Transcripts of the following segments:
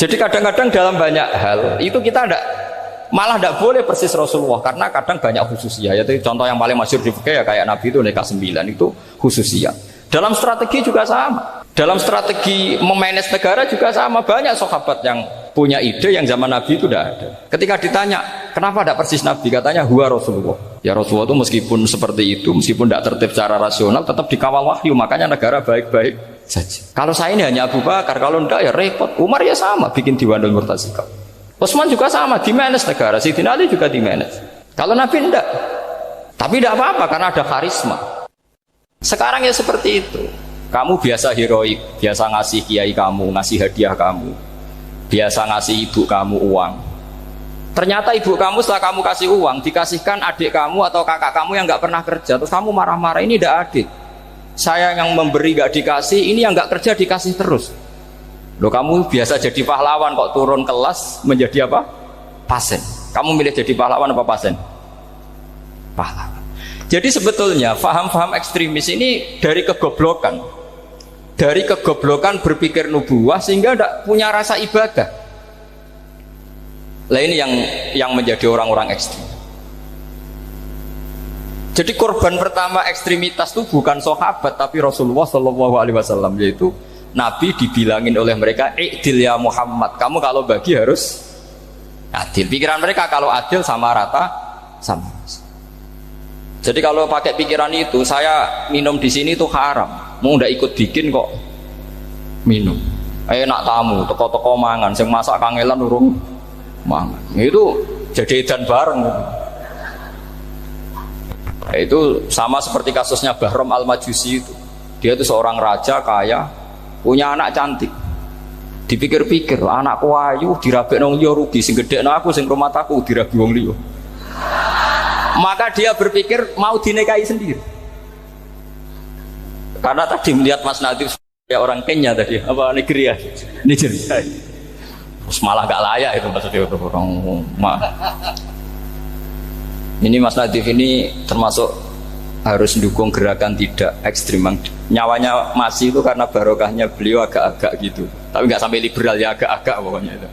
Jadi kadang-kadang dalam banyak hal itu kita malah tidak boleh persis Rasulullah, karena kadang banyak khususiyah. Yaitu contoh yang paling masyhur di fikih ya kayak Nabi itu nikah 9 itu khususiyah. Dalam strategi juga sama. Dalam strategi memanage negara juga sama. Banyak sahabat yang punya ide yang zaman Nabi itu tidak ada. Ketika ditanya kenapa tidak persis Nabi, katanya huwa Rasulullah. Ya Rasulullah itu meskipun seperti itu, meskipun tidak tertib secara rasional, tetap dikawal wahyu. Makanya negara baik-baik saja. Kalau saya ini hanya Abu Bakar, kalau tidak ya repot. Umar ya sama, bikin Diwanul Murtasikab. Utsman juga sama, di-manage negara. Sayyidina Ali juga di-manage. Kalau Nabi tidak. Tapi tidak apa-apa karena ada karisma. Sekarang ya seperti itu. Kamu biasa heroik, biasa ngasih kiai kamu, ngasih hadiah kamu, biasa ngasih ibu kamu uang. Ternyata ibu kamu setelah kamu kasih uang, dikasihkan adik kamu atau kakak kamu yang nggak pernah kerja. Terus kamu marah-marah, ini tidak adil. Saya yang memberi nggak dikasih, ini yang nggak kerja dikasih terus. Loh, kamu biasa jadi pahlawan kok turun kelas menjadi apa? Pasien. Kamu milih jadi pahlawan apa pasien? Pahlawan. Jadi sebetulnya faham-faham ekstremis ini dari kegoblokan. Dari kegoblokan berpikir nubuwah sehingga tidak punya rasa ibadah. Lah ini yang menjadi orang-orang ekstrim. Jadi korban pertama ekstremitas itu bukan sahabat tapi Rasulullah SAW, yaitu Nabi dibilangin oleh mereka, "I'dil ya Muhammad." Kamu kalau bagi harus adil. Pikiran mereka kalau adil sama rata sama. Jadi kalau pakai pikiran itu, saya minum di sini itu haram. Mau ndak ikut bikin kok minum. Enak tamu, toko-toko mangan, sing masak kangelan urung mangan. Itu jadi edan bareng. Itu sama seperti kasusnya Bahram Al-Majusi itu. Dia itu seorang raja kaya, punya anak cantik. Dipikir-pikir, anakku ayu dirabek nang liya rugi, sing gedhekno aku sing rumah aku dirabi wong liya. Maka dia berpikir mau dinikahi sendiri. Karena tadi melihat Mas Nadif ya orang Kenya tadi, apa Nigeria. Terus malah gak layak itu maksudnya orang. Ini Mas Nadif ini termasuk harus mendukung gerakan tidak ekstrim. Nyawanya masih itu karena barokahnya beliau agak-agak gitu. Tapi nggak sampai liberal ya, agak-agak pokoknya itu.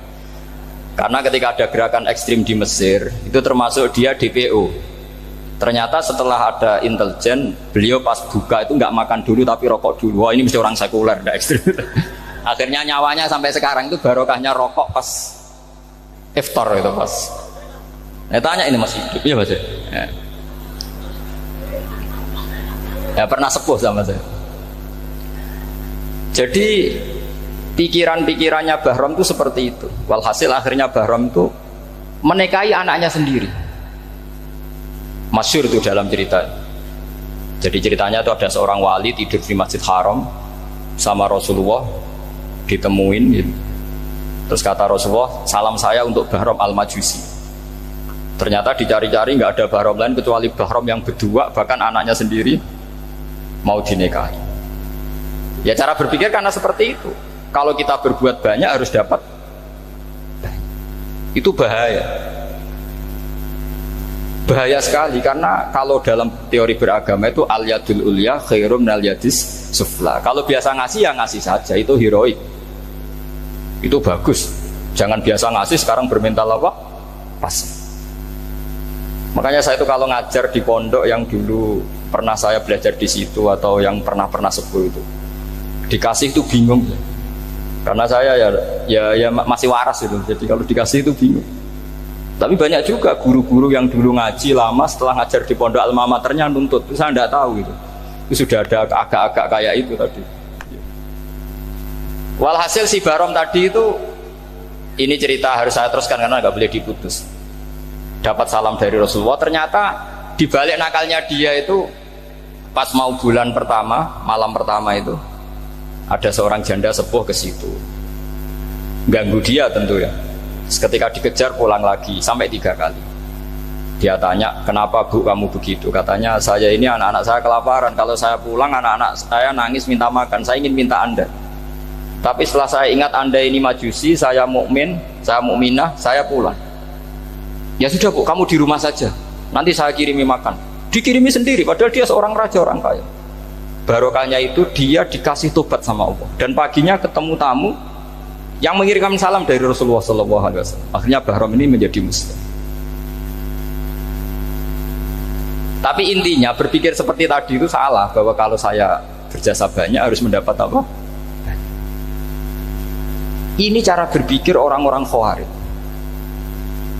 Karena ketika ada gerakan ekstrim di Mesir, itu termasuk dia DPO. Ternyata setelah ada intelijen, beliau pas buka itu nggak makan dulu tapi rokok dulu. Wah ini mesti orang sekuler, nggak ekstrim. Akhirnya nyawanya sampai sekarang itu barokahnya rokok pas iftar itu pas. Saya tanya ini masih hidup ya Mas? Ya pernah sepuh sama saya. Jadi pikiran-pikirannya Bahram itu seperti itu. Walhasil akhirnya Bahram itu menikahi anaknya sendiri. Masyhur itu dalam cerita. Jadi ceritanya itu ada seorang wali tidur di Masjid Haram sama Rasulullah, ditemuin gitu. Terus kata Rasulullah, salam saya untuk Bahram Al-Majusi. Ternyata dicari-cari nggak ada Bahram lain kecuali Bahram yang berdua, bahkan anaknya sendiri mau dinikahi. Ya cara berpikir karena seperti itu. Kalau kita berbuat banyak harus dapat banyak. Itu bahaya. Bahaya sekali karena kalau dalam teori beragama itu al-yadul ulya khairum minal yadis sufla. Kalau biasa ngasih ya ngasih saja, itu heroik. Itu bagus. Jangan biasa ngasih sekarang bermental apa? Pas. Makanya saya itu kalau ngajar di pondok yang dulu pernah saya belajar di situ atau yang pernah sepuh itu, dikasih itu bingung. Karena saya ya masih waras itu. Jadi kalau dikasih itu bingung. Tapi banyak juga guru-guru yang dulu ngaji lama setelah ngajar di pondok alma maternya nuntut. Saya tidak tahu itu. Itu sudah ada agak-agak kayak itu tadi. Walhasil si Bahram tadi itu, ini cerita harus saya teruskan karena nggak boleh diputus. Dapat salam dari Rasulullah. Ternyata di balik nakalnya dia itu pas mau bulan pertama, malam pertama itu ada seorang janda sepuh ke situ. Ganggu dia tentu ya. Ketika dikejar pulang lagi sampai 3 kali. Dia tanya, kenapa Bu kamu begitu? Katanya, saya ini anak-anak saya kelaparan. Kalau saya pulang anak-anak saya nangis minta makan. Saya ingin minta Anda. Tapi setelah saya ingat Anda ini majusi, saya mukmin, saya mukminah, saya pulang. Ya sudah Bu, kamu di rumah saja. Nanti saya kirimi makan. Dikirimi sendiri, padahal dia seorang raja, orang kaya. Barokahnya itu dia dikasih tobat sama Allah. Dan paginya ketemu tamu, yang mengirimkan salam dari Rasulullah SAW. Akhirnya Bahram ini menjadi Muslim. Tapi intinya berpikir seperti tadi itu salah, bahwa kalau saya berjasa banyak harus mendapat apa? Ini cara berpikir orang-orang Khawarij.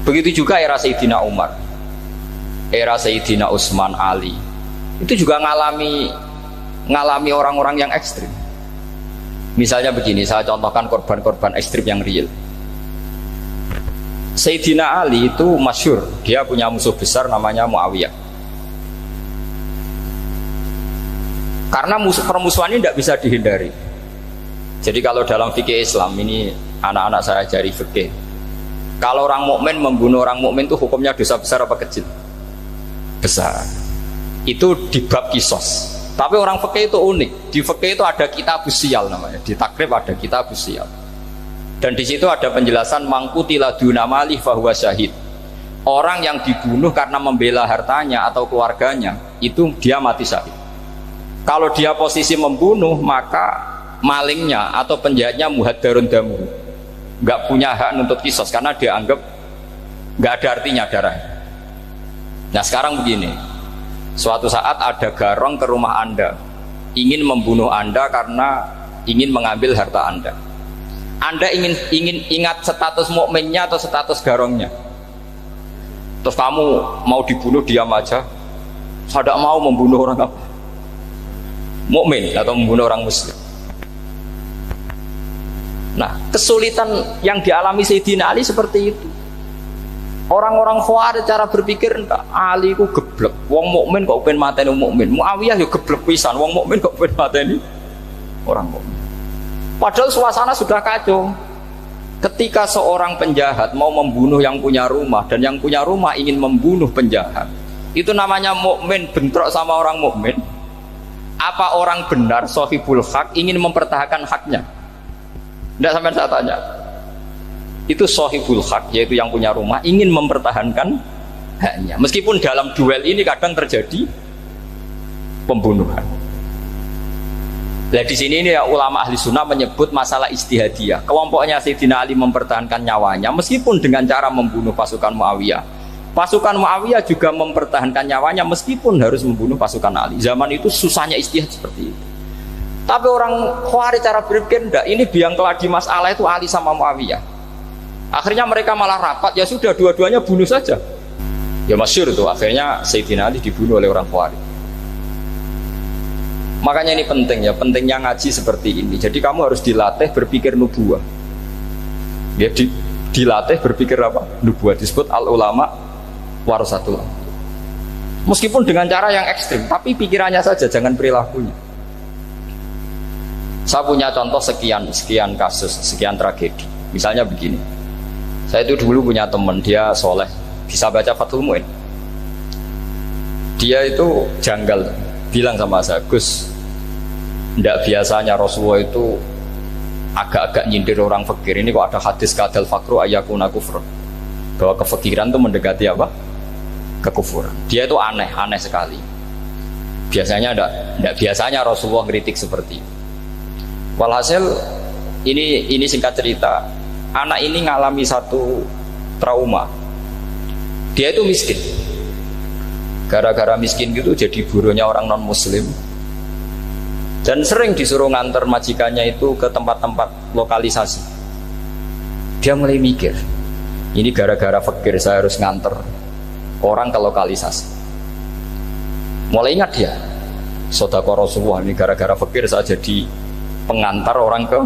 Begitu juga era Sayyidina Umar, era Sayyidina Utsman, Ali, itu juga ngalami orang-orang yang ekstrim. Misalnya begini, saya contohkan korban-korban ekstrim yang real. Sayyidina Ali itu masyhur, dia punya musuh besar namanya Muawiyah. Karena permusuhan ini tidak bisa dihindari. Jadi kalau dalam fikih Islam ini, anak-anak saya ajari fikih, kalau orang mukmin membunuh orang mukmin itu hukumnya dosa besar apa kecil? Besar. Itu di bab kisos. Tapi orang fikih itu unik. Di fikih itu ada kitab usial namanya. Di takrib ada kitab usial. Dan di situ ada penjelasan mangkutila duna mali fahuwa syahid. Orang yang dibunuh karena membela hartanya atau keluarganya, itu dia mati syahid. Kalau dia posisi membunuh, maka malingnya atau penjahatnya muhaddarun damu, nggak punya hak untuk kisos karena dia anggap nggak ada artinya darah. Nah sekarang begini, suatu saat ada garong ke rumah Anda, ingin membunuh Anda karena ingin mengambil harta Anda. Anda ingin ingat status mukminnya atau status garongnya. Terus kamu mau dibunuh diam aja, saya tidak mau membunuh orang apa? Mukmin atau membunuh orang muslim. Nah, kesulitan yang dialami Sayyidina Ali seperti itu. Orang-orang Khawarij cara berpikir enggak, Ali ku geblek, wong mukmin kok pengen mateni mukmin. Muawiyah yo geblek pisan, wong mukmin kok pengen mateni orang mukmin. Padahal suasana sudah kacau. Ketika seorang penjahat mau membunuh yang punya rumah dan yang punya rumah ingin membunuh penjahat, itu namanya mukmin bentrok sama orang mukmin. Apa orang benar sahibul hak ingin mempertahankan haknya? Tidak sampai saya tanya. Itu sahibul hak, yaitu yang punya rumah ingin mempertahankan haknya. Meskipun dalam duel ini kadang terjadi pembunuhan. Nah di sini ini ya, ulama ahli sunnah menyebut masalah ijtihadiyah. Kelompoknya Sayyidina Ali mempertahankan nyawanya meskipun dengan cara membunuh pasukan Muawiyah. Pasukan Muawiyah juga mempertahankan nyawanya meskipun harus membunuh pasukan Ali. Zaman itu susahnya ijtihad seperti itu. Tapi orang Khawarij cara berpikir enggak, ini biang keladi masalah itu Ali sama Muawiyah. Akhirnya mereka malah rapat, ya sudah dua-duanya bunuh saja. Ya masyhur itu, akhirnya Sayyidina Ali dibunuh oleh orang Khawarij. Makanya ini penting ya, pentingnya ngaji seperti ini. Jadi kamu harus dilatih berpikir nubuwah. Ya dilatih berpikir apa? Nubuwah, disebut al-ulama warasatul. Meskipun dengan cara yang ekstrim, tapi pikirannya saja, jangan perilakunya. Saya punya contoh sekian kasus, sekian tragedi. Misalnya begini, saya itu dulu punya teman, dia soleh, bisa baca Fathul Mu'in. Dia itu janggal, bilang sama saya, Gus, tidak biasanya Rasulullah itu agak-agak nyindir orang fakir. Ini kok ada hadis kadal fakru ayakuna kufur, bahwa kefakiran itu mendekati apa? Kekufuran. Dia itu aneh sekali. Biasanya tidak biasanya Rasulullah kritik seperti itu. Walhasil ini singkat cerita, anak ini ngalami satu trauma. Dia itu miskin. Gara-gara miskin gitu jadi burunya orang non muslim. Dan sering disuruh nganter majikannya itu ke tempat-tempat lokalisasi. Dia mulai mikir, ini gara-gara fakir saya harus nganter orang ke lokalisasi. Mulai ingat dia, sedekah Rasulullah, ini gara-gara fakir saya jadi pengantar orang ke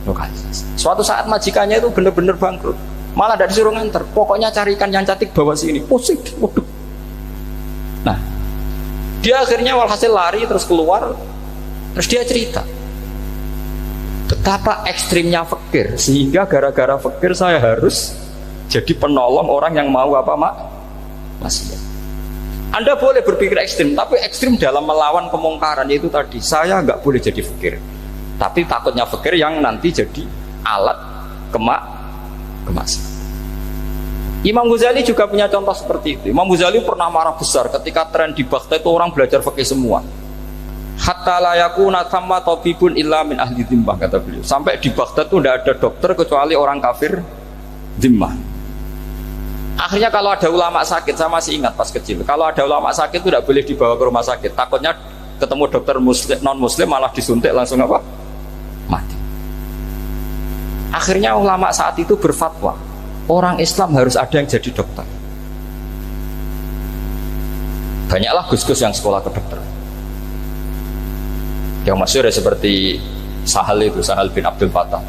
lokalisasi. Suatu saat majikannya itu benar-benar bangkrut, malah tidak disuruh nganter, pokoknya carikan yang cantik bawa sini. Pusing. Waduh. Nah, dia akhirnya walhasil lari terus keluar, terus dia cerita betapa ekstrimnya fakir, sehingga gara-gara fakir saya harus jadi penolong orang yang mau apa masih. Anda boleh berpikir ekstrim, tapi ekstrim dalam melawan kemungkaran, yaitu tadi, saya nggak boleh jadi fakir, tapi takutnya fakir yang nanti jadi alat kemaksiatan. Imam Ghazali juga punya contoh seperti itu. Imam Ghazali pernah marah besar ketika tren di Baghdad itu orang belajar fikih semua. hatta la yakuna thamma tabibun illa min ahli dhimmah, kata beliau. Sampai di Baghdad itu tidak ada dokter kecuali orang kafir dhimmah. Akhirnya kalau ada ulama sakit, saya masih ingat pas kecil, kalau ada ulama sakit itu tidak boleh dibawa ke rumah sakit, takutnya ketemu dokter muslim, non muslim malah disuntik langsung apa? Mati. Akhirnya ulama saat itu berfatwa, orang Islam harus ada yang jadi dokter. Banyaklah gus-gus yang sekolah kedokteran. Yang masyhur ya seperti Sahal itu, Sahal bin Abdul Fattah.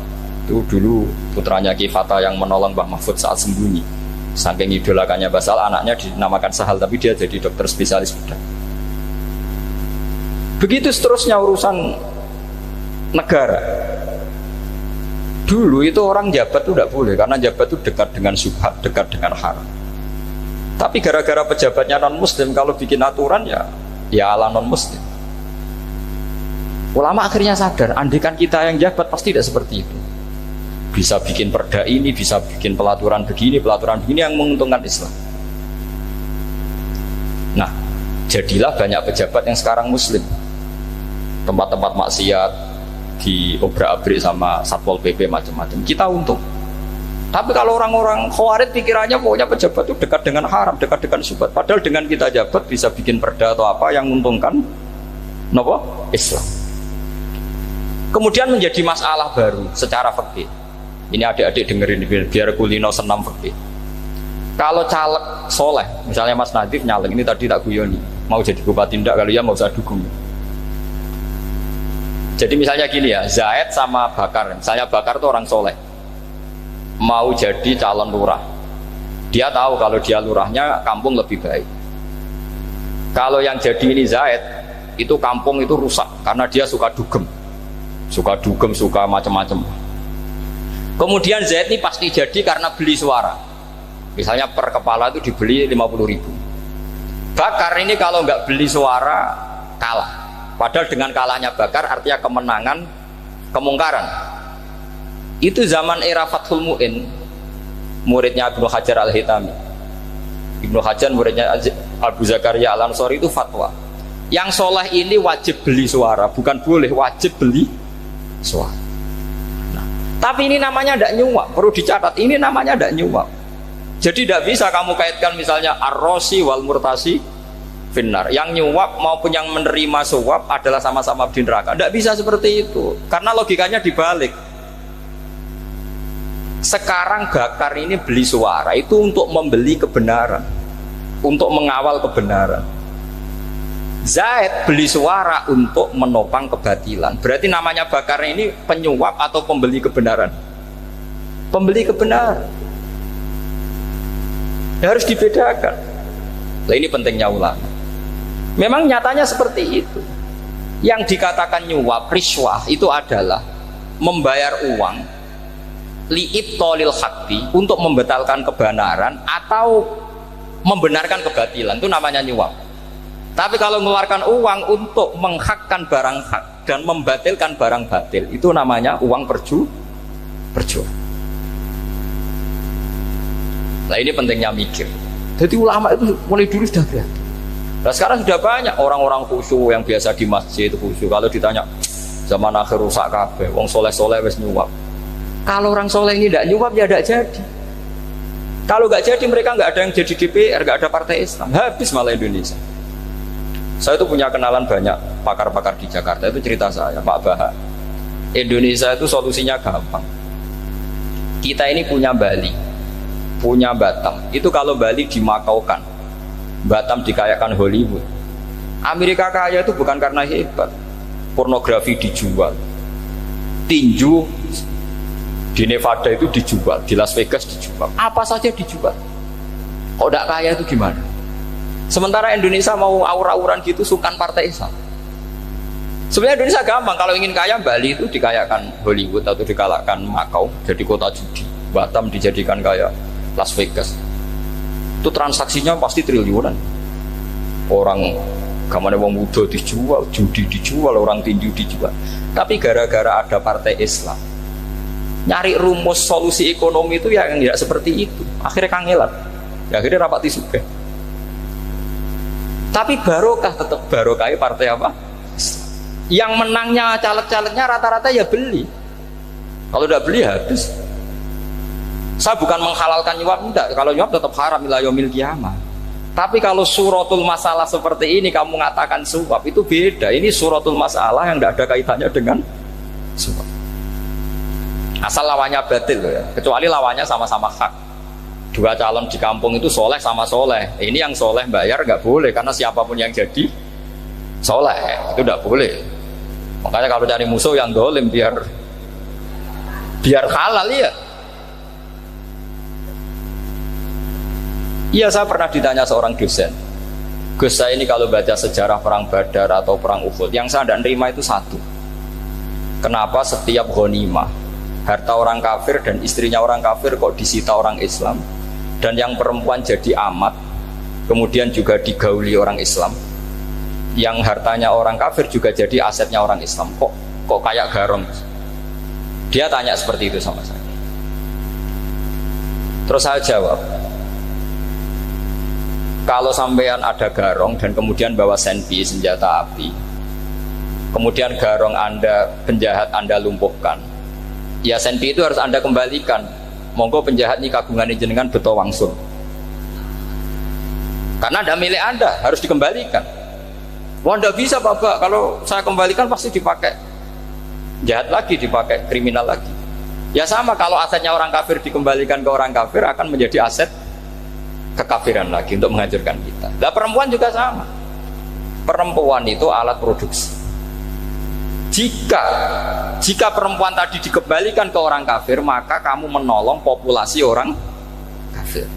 Itu dulu putranya Ki Fatah yang menolong Mbah Mahfud saat sembunyi. Saking idolakannya Basal, anaknya dinamakan Sahal, tapi dia jadi dokter spesialis bedah. Begitu seterusnya urusan negara. Dulu itu orang jabat itu tidak boleh, karena jabat itu dekat dengan syubhat, dekat dengan haram. Tapi gara-gara pejabatnya non muslim, kalau bikin aturan ya ala non muslim. Ulama akhirnya sadar, andikan kita yang jabat pasti tidak seperti itu. Bisa bikin perda ini, bisa bikin pelaturan begini yang menguntungkan Islam. Nah, jadilah banyak pejabat yang sekarang muslim. Tempat-tempat maksiat di obrak-abrik sama Satpol PP macam-macam, kita untung. Tapi kalau orang-orang khawarij pikirannya pokoknya pejabat itu dekat dengan haram, dekat dengan syubhat. Padahal dengan kita jabat bisa bikin perda atau apa yang menguntungkan Islam. Kemudian menjadi masalah baru secara fikih. Ini adik-adik dengerin biar kulino senam fikih. Kalau caleg soleh, misalnya Mas Nadif nyalek, ini tadi tak guyoni, mau jadi bupati ndak, kalau ya mau usah dukung. Jadi misalnya gini ya, Zaid sama Bakar, misalnya Bakar itu orang soleh, mau jadi calon lurah. Dia tahu kalau dia lurahnya kampung lebih baik. Kalau yang jadi ini Zaid, itu kampung itu rusak karena dia suka dugem, suka macam-macam. Kemudian Zaid ini pasti jadi karena beli suara. Misalnya per kepala itu dibeli 50.000. Bakar ini kalau nggak beli suara kalah. Padahal dengan kalahnya Bakar artinya kemenangan, kemungkaran. Itu zaman era Fathul Mu'in, muridnya Ibnu Hajar Al-Hitami. Ibnu Hajar muridnya Abu Zakaria Al-Ansori itu fatwa. Yang soleh ini wajib beli suara, bukan boleh, wajib beli suara. Nah, tapi ini namanya tidak nyuap, perlu dicatat. Ini namanya tidak nyuap. Jadi tidak bisa kamu kaitkan misalnya ar-rosi wal murtasi finnar. Yang nyuap maupun yang menerima suap adalah sama-sama di neraka. Tidak bisa seperti itu, karena logikanya dibalik. Sekarang Bakar ini beli suara itu untuk membeli kebenaran, untuk mengawal kebenaran. Zaid beli suara untuk menopang kebatilan. Berarti namanya Bakar ini penyuap atau pembeli kebenaran? Pembeli kebenaran. Ya, harus dibedakan. Nah, ini pentingnya ulama. Memang nyatanya seperti itu. Yang dikatakan nyuap, riswah itu adalah membayar uang li'ibtolil haqqi, untuk membatalkan kebenaran atau membenarkan kebatilan, itu namanya nyuap. Tapi kalau mengeluarkan uang untuk menghakkan barang hak dan membatalkan barang batil, itu namanya uang perjuangan. Nah, ini pentingnya mikir. Jadi ulama itu mulai dulu sudah berarti. Nah, sekarang sudah banyak orang-orang khusyuk yang biasa di masjid khusyuk. Kalau ditanya zaman akhir rusak kabeh, wong soleh-soleh wis nyuap. Kalau orang soleh ini tidak nyuap ya tidak jadi. Kalau nggak jadi mereka nggak ada yang jadi DPR, nggak ada partai Islam, habis malah Indonesia. Saya itu punya kenalan banyak pakar-pakar di Jakarta, itu cerita saya, Pak Bahar. Indonesia itu solusinya gampang. Kita ini punya Bali, punya Batam. Itu kalau Bali dimakaukan, Batam dikayakan Hollywood. Amerika kaya itu bukan karena hebat, pornografi dijual, tinju di Nevada itu dijual, di Las Vegas dijual, apa saja dijual. Kok tidak kaya itu gimana? Sementara Indonesia mau aur-auran gitu sungkan partai Islam. Sebenarnya Indonesia gampang, kalau ingin kaya Bali itu dikayakan Hollywood atau dikalahkan Makau jadi kota judi, Batam dijadikan kaya Las Vegas. Itu transaksinya pasti triliunan. Orang gamane wong muda dijual, judi dijual, orang tinju dijual. Tapi gara-gara ada partai Islam, nyari rumus solusi ekonomi itu yang tidak seperti itu. Akhirnya kangelan, ya, akhirnya rapati suka. Tapi barokah tetap barokah partai apa? Islam. Yang menangnya caleg-calegnya rata-rata ya beli. Kalau udah beli habis. Saya bukan menghalalkan nyuap, enggak. Kalau nyuap tetap haram ila yaumil qiyamah. Tapi kalau suratul masalah seperti ini kamu mengatakan suap, itu beda. Ini suratul masalah yang tidak ada kaitannya dengan suap. Asal lawannya batil ya. Kecuali lawannya sama-sama hak. Dua calon di kampung itu soleh sama soleh. Ini yang soleh bayar nggak boleh karena siapapun yang jadi soleh itu nggak boleh. Makanya kalau cari musuh yang dolim biar halal ya. Iya, saya pernah ditanya seorang dosen, Gus, saya ini kalau baca sejarah perang Badar atau perang Uhud, yang saya tidak nerima itu satu. Kenapa setiap ghanimah harta orang kafir dan istrinya orang kafir kok disita orang Islam, dan yang perempuan jadi amat, kemudian juga digauli orang Islam, yang hartanya orang kafir juga jadi asetnya orang Islam, kok kayak garong. Dia tanya seperti itu sama saya. Terus saya jawab, kalau sampean ada garong dan kemudian bawa senpi, senjata api, kemudian garong Anda, penjahat Anda lumpuhkan, ya senpi itu harus Anda kembalikan. Monggo penjahat ini kagungan jenengan beto wangsul, karena ada milik Anda, harus dikembalikan. Wah, tidak bisa Bapak, kalau saya kembalikan pasti dipakai jahat lagi, dipakai kriminal lagi. Ya sama, kalau asetnya orang kafir dikembalikan ke orang kafir akan menjadi aset kekafiran lagi untuk menghancurkan kita. Nah, perempuan juga sama. Perempuan itu alat produksi. Jika perempuan tadi dikembalikan ke orang kafir, maka kamu menolong populasi orang kafir.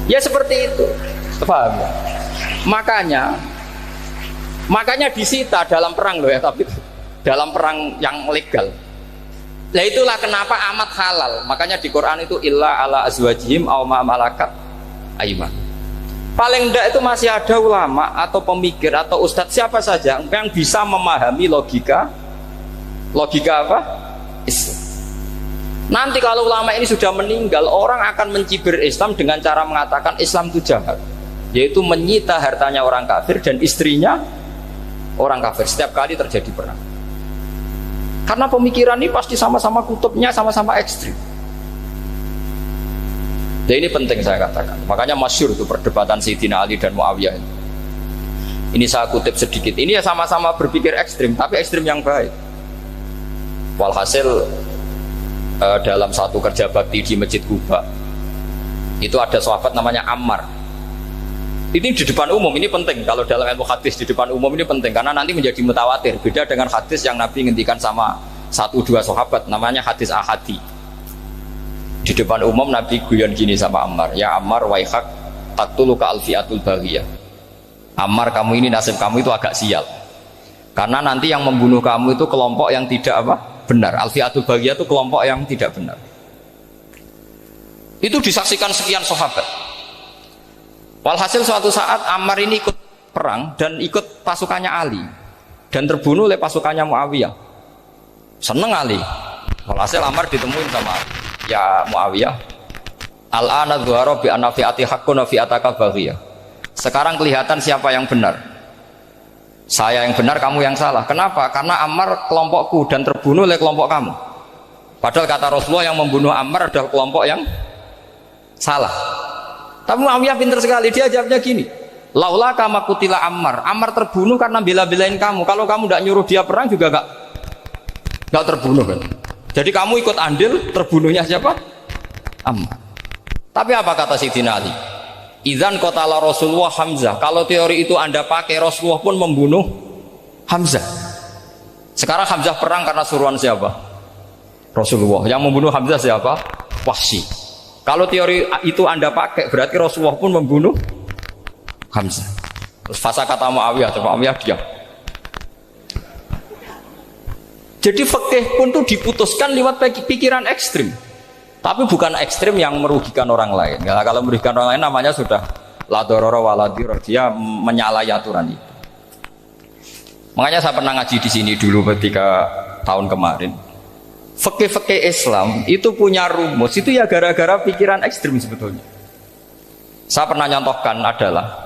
Ya seperti itu. Paham ya? Makanya disita dalam perang loh ya, tapi dalam perang yang legal. Nah itulah kenapa amat halal. Makanya di Quran itu illa ala azwajihim aw ma malakat aiman. Paling enggak itu masih ada ulama atau pemikir atau ustadz siapa saja yang bisa memahami logika apa? Islam. Nanti kalau ulama ini sudah meninggal, orang akan mencibir Islam dengan cara mengatakan Islam itu jahat, yaitu menyita hartanya orang kafir dan istrinya orang kafir setiap kali terjadi perang. Karena pemikiran ini pasti sama-sama kutubnya, sama-sama ekstrim. Jadi ini penting saya katakan. Makanya masyhur itu perdebatan Sayyidina Ali dan Muawiyah. Ini saya kutip sedikit. Ini ya sama-sama berpikir ekstrim, tapi ekstrim yang baik. Walhasil dalam satu kerja bakti di Masjid Kuba, itu ada sahabat namanya Ammar. Ini di depan umum, ini penting. Kalau dalam ilmu hadis di depan umum ini penting karena nanti menjadi mutawatir. Beda dengan hadis yang Nabi ngendikan sama 1-2 sahabat, namanya hadis ahadi. Di depan umum Nabi guyon gini sama Ammar, ya Ammar waihak taqtuluka alfiatul baghiyah. Ammar, kamu ini nasib kamu itu agak sial. Karena nanti yang membunuh kamu itu kelompok yang tidak benar. Alfiatul baghiyah itu kelompok yang tidak benar. Itu disaksikan sekian sahabat. Walhasil suatu saat Ammar ini ikut perang dan ikut pasukannya Ali dan terbunuh oleh pasukannya Muawiyah. Seneng Ali. Walhasil Ammar ditemuin sama ya Muawiyah. Al-ana dhuhara bi anna fi'ati haqqun wa fi'ataka baghiyah. Sekarang kelihatan siapa yang benar. Saya yang benar, kamu yang salah. Kenapa? Karena Ammar kelompokku dan terbunuh oleh kelompok kamu. Padahal kata Rasulullah yang membunuh Ammar adalah kelompok yang salah. Tapi Muawiyah pintar sekali, dia jawabnya gini, laula kama kutila Ammar. Ammar terbunuh karena bela-belain kamu. Kalau kamu tidak nyuruh dia perang juga nggak terbunuh kan. Jadi kamu ikut andil, terbunuhnya siapa? Ammar. Tapi apa kata Sayyidina Ali? Idzan qatala Rasulullah Hamzah. Kalau teori itu Anda pakai, Rasulullah pun membunuh Hamzah. Sekarang Hamzah perang karena suruhan siapa? Rasulullah. Yang membunuh Hamzah siapa? Wahsy. Kalau teori itu Anda pakai, berarti Rasulullah pun membunuh Hamzah. Terus fasa kata Muawiyah, Muawiyah diam. Jadi fikih pun tuh diputuskan lewat pikiran ekstrim. Tapi bukan ekstrim yang merugikan orang lain. Ya, kalau merugikan orang lain namanya sudah la darara wa la dirar, dia menyalahi aturan itu. Makanya saya pernah ngaji di sini dulu ketika tahun kemarin. Fikih-fikih Islam itu punya rumus, itu ya gara-gara pikiran ekstrim sebetulnya. Saya pernah nyontohkan adalah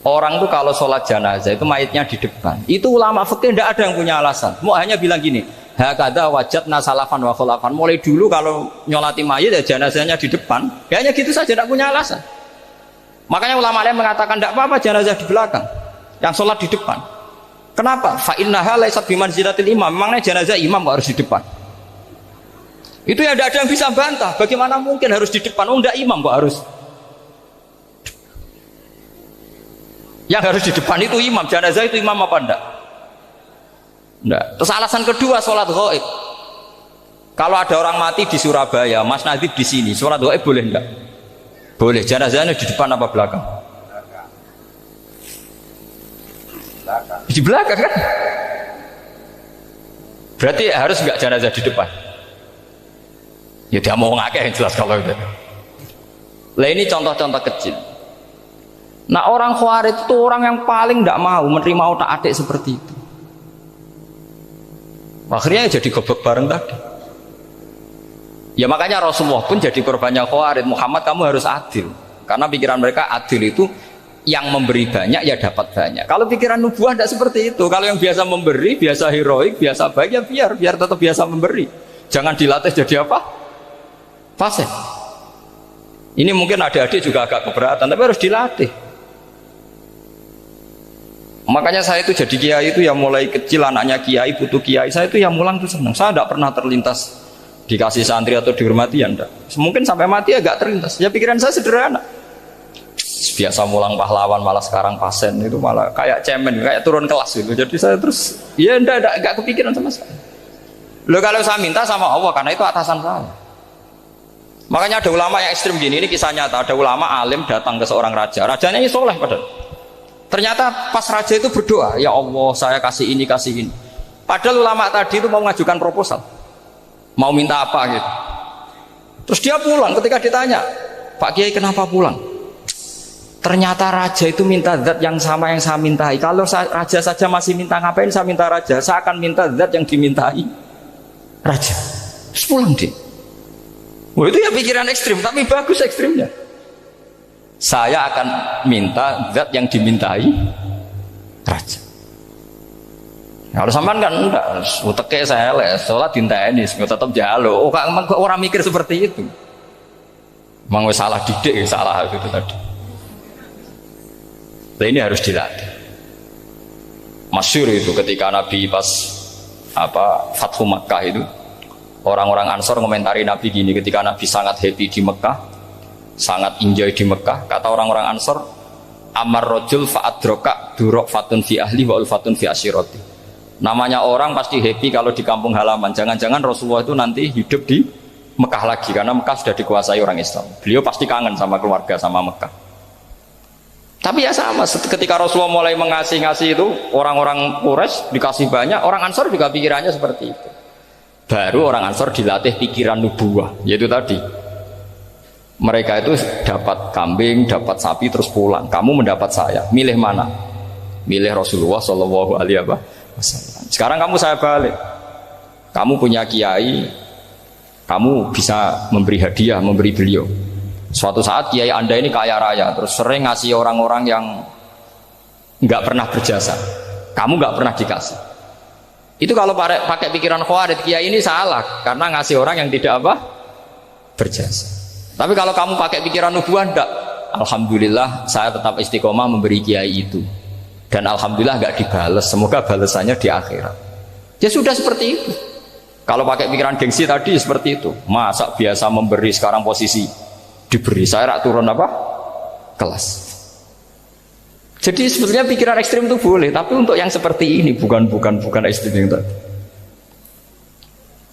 Orang tuh kalau sholat jenazah itu mayitnya di depan. Itu ulama fikih tidak ada yang punya alasan. Mau hanya bilang gini, hakada wajadna salafan wa khulafan. Mulai dulu kalau nyolati mayit ya jenazahnya di depan. Ya hanya gitu saja, tidak punya alasan. Makanya ulama lain mengatakan tidak apa-apa jenazah di belakang, yang sholat di depan. Kenapa? Fa innaha laysat bimanzilatil imam. Memangnya jenazah imam kok harus di depan? Itu ya tidak ada yang bisa bantah. Bagaimana mungkin harus di depan? Oh enggak, imam kok harus. Yang harus di depan itu imam, jenazah itu imam apa enggak? Enggak. Terus alasan kedua, sholat ghaib. Kalau ada orang mati di Surabaya, Mas Nadib di sini, sholat ghaib boleh enggak? Boleh. Jenazahnya di depan apa belakang? Di belakang kan? Berarti harus enggak jenazah di depan? Ya dia mau ngakeh yang jelas kalau itu. Lah ini contoh-contoh kecil. Nah orang Khawarij itu orang yang paling tidak mau menerima otak-atik seperti itu. Akhirnya jadi goblok bareng tadi. Ya makanya Rasulullah pun jadi korbannya Khawarij. Muhammad kamu harus adil. Karena pikiran mereka adil itu yang memberi banyak ya dapat banyak. Kalau pikiran nubuah tidak seperti itu. Kalau yang biasa memberi, biasa heroik, biasa baik ya biar tetap biasa memberi. Jangan dilatih jadi apa? Fasih. Ini mungkin adik-adik juga agak keberatan, tapi harus dilatih. Makanya saya itu jadi kiai itu ya mulai kecil anaknya kiai, putu kiai, saya itu yang mulang tuh senang. Saya tidak pernah terlintas dikasih santri atau dihormati ya enggak. Mungkin sampai mati agak terlintas. Ya pikiran saya sederhana. Biasa mulang pahlawan malah sekarang pasen itu malah kayak cemen, kayak turun kelas gitu. Jadi saya terus ya enggak kepikiran sama sekali. Loh kalau saya minta sama Allah karena itu atasan saya. Makanya ada ulama yang ekstrim gini, ini kisah nyata. Ada ulama alim datang ke seorang raja. Rajanya ini soleh padahal. Ternyata pas raja itu berdoa, ya Allah saya kasih ini, kasih ini. Padahal ulama tadi itu mau mengajukan proposal, mau minta apa gitu. Terus dia pulang, ketika ditanya, Pak Kiai kenapa pulang? Ternyata raja itu minta zat yang sama yang saya mintai. Kalau raja saja masih minta, ngapain saya minta raja? Saya akan minta zat yang dimintai raja. Terus pulang dia. Wah itu ya pikiran ekstrim, tapi bagus ekstrimnya. Saya akan minta zat yang dimintai raja. Kalau sampean kan enggak, uteke saya les, sholat dinteni, tetap jalo. Oh, orang mikir seperti itu. Mang wis salah didik, salah itu tadi. Nah, ini harus dilatih. Masyhur itu ketika Nabi pas Fathu Makkah itu, orang-orang Ansor komentari Nabi gini, ketika Nabi sangat happy di Mekah, sangat enjoy di Mekah, kata orang-orang Ansor, amar rojul fa'adroka durok fatun fi ahli wa ulfatun fi asyiroti. Namanya orang pasti happy kalau di kampung halaman. Jangan-jangan Rasulullah itu nanti hidup di Mekah lagi, karena Mekah sudah dikuasai orang Islam. Beliau pasti kangen sama keluarga, sama Mekah. Tapi ya sama, ketika Rasulullah mulai ngasih itu, orang-orang Quraisy dikasih banyak, orang Ansor juga pikirannya seperti itu. Baru orang Ansor dilatih pikiran nubuwah, yaitu tadi mereka itu dapat kambing, dapat sapi terus pulang. Kamu mendapat saya, milih mana? Milih Rasulullah Shallallahu Alaihi Wasallam. Sekarang kamu saya balik. Kamu punya kiai, kamu bisa memberi hadiah, memberi beliau. Suatu saat kiai Anda ini kaya raya, terus sering ngasih orang-orang yang nggak pernah berjasa. Kamu nggak pernah dikasih. Itu kalau pakai pikiran Khawarij, kiai ini salah karena ngasih orang yang tidak berjasa. Tapi kalau kamu pakai pikiran nubuah, enggak. Alhamdulillah saya tetap istiqomah memberi kiai itu. Dan alhamdulillah enggak dibales. Semoga balasannya di akhirat. Ya sudah seperti itu. Kalau pakai pikiran gengsi tadi seperti itu. Masa biasa memberi sekarang posisi diberi. Saya rak turun kelas. Jadi sebetulnya pikiran ekstrim itu boleh, tapi untuk yang seperti ini bukan ekstrim yang tadi.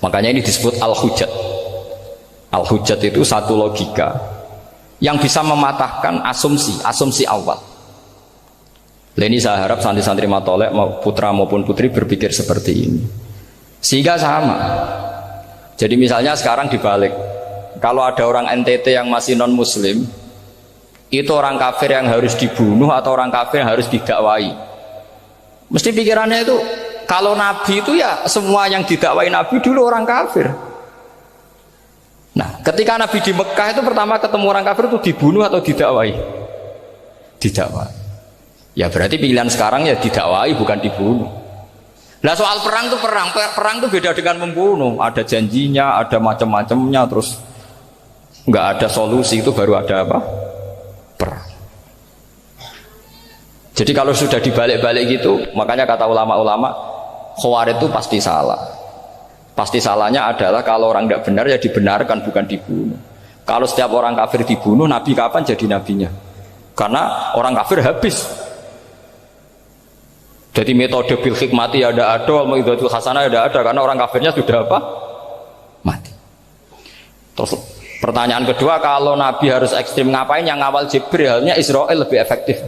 Makanya ini disebut al-hujjat. Al-hujjat itu satu logika yang bisa mematahkan asumsi awal. Ini saya harap santri-santri matolek putra maupun putri berpikir seperti ini, sehingga sama. Jadi misalnya sekarang dibalik, kalau ada orang NTT yang masih non muslim, itu orang kafir yang harus dibunuh atau orang kafir yang harus didakwai. Mesti pikirannya itu, kalau Nabi itu ya semua yang didakwai Nabi dulu orang kafir. Nah, ketika Nabi di Mekah itu pertama ketemu orang kafir itu dibunuh atau didakwai? Didakwai. Ya berarti pilihan sekarang ya didakwai bukan dibunuh. Nah soal perang tuh perang tuh beda dengan membunuh. Ada janjinya, ada macam-macamnya, terus nggak ada solusi, itu baru ada apa? Perang. Jadi kalau sudah dibalik-balik gitu, makanya kata ulama-ulama, Khawarij itu pasti salah. Pasti salahnya adalah kalau orang tidak benar ya dibenarkan, bukan dibunuh. Kalau setiap orang kafir dibunuh, Nabi kapan jadi nabinya? Karena orang kafir habis. Jadi metode bil hikmati ya ada, al-mau'izatul hasanah ya ada, karena orang kafirnya sudah apa? Mati. Terus pertanyaan kedua, kalau Nabi harus ekstrim ngapain? Yang awal Jibril, halnya Israel lebih efektif.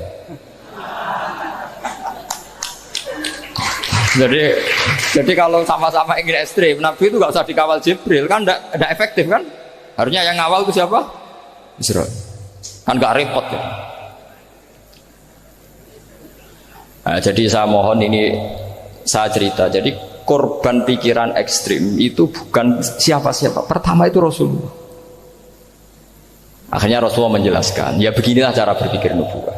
Jadi kalau sama-sama ingin ekstrim, Nabi itu nggak usah dikawal Jibril, kan tidak efektif kan? Harusnya yang ngawal itu siapa? Israel. Kan nggak repot ya. Nah, jadi saya mohon ini saya cerita. Jadi korban pikiran ekstrim itu bukan siapa-siapa. Pertama itu Rasulullah. Akhirnya Rasulullah menjelaskan, ya beginilah cara berpikir nubuwah.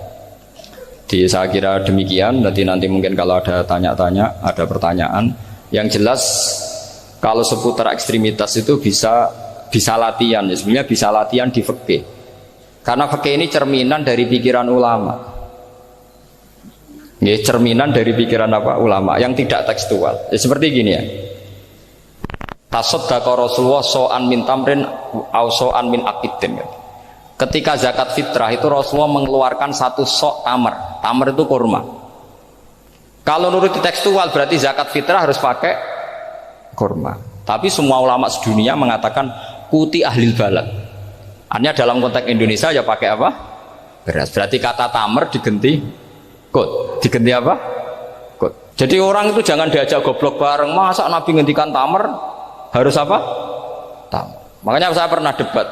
Jadi saya kira demikian. Nanti mungkin kalau ada tanya-tanya, ada pertanyaan. Yang jelas kalau seputar ekstremitas itu bisa latihan. Ya, sebenarnya bisa latihan di fikih. Karena fikih ini cerminan dari pikiran ulama. Ya, cerminan dari pikiran apa? Ulama yang tidak tekstual. Ya, seperti gini ya. Tasaddaqa Rasulullah so'an min tamrin au so'an min aqidin. Ketika zakat fitrah itu Rasulullah mengeluarkan satu sok tamar. Tamar itu kurma. Kalau menurut tekstual berarti zakat fitrah harus pakai kurma. Tapi semua ulama sedunia mengatakan kuti ahlil balad. Artinya dalam konteks Indonesia ya pakai apa? Beras. Berarti kata tamar diganti kot, diganti apa? Kot. Jadi orang itu jangan diajak goblok bareng. Masa Nabi ngendikan tamar harus apa? Tamar. Makanya saya pernah debat.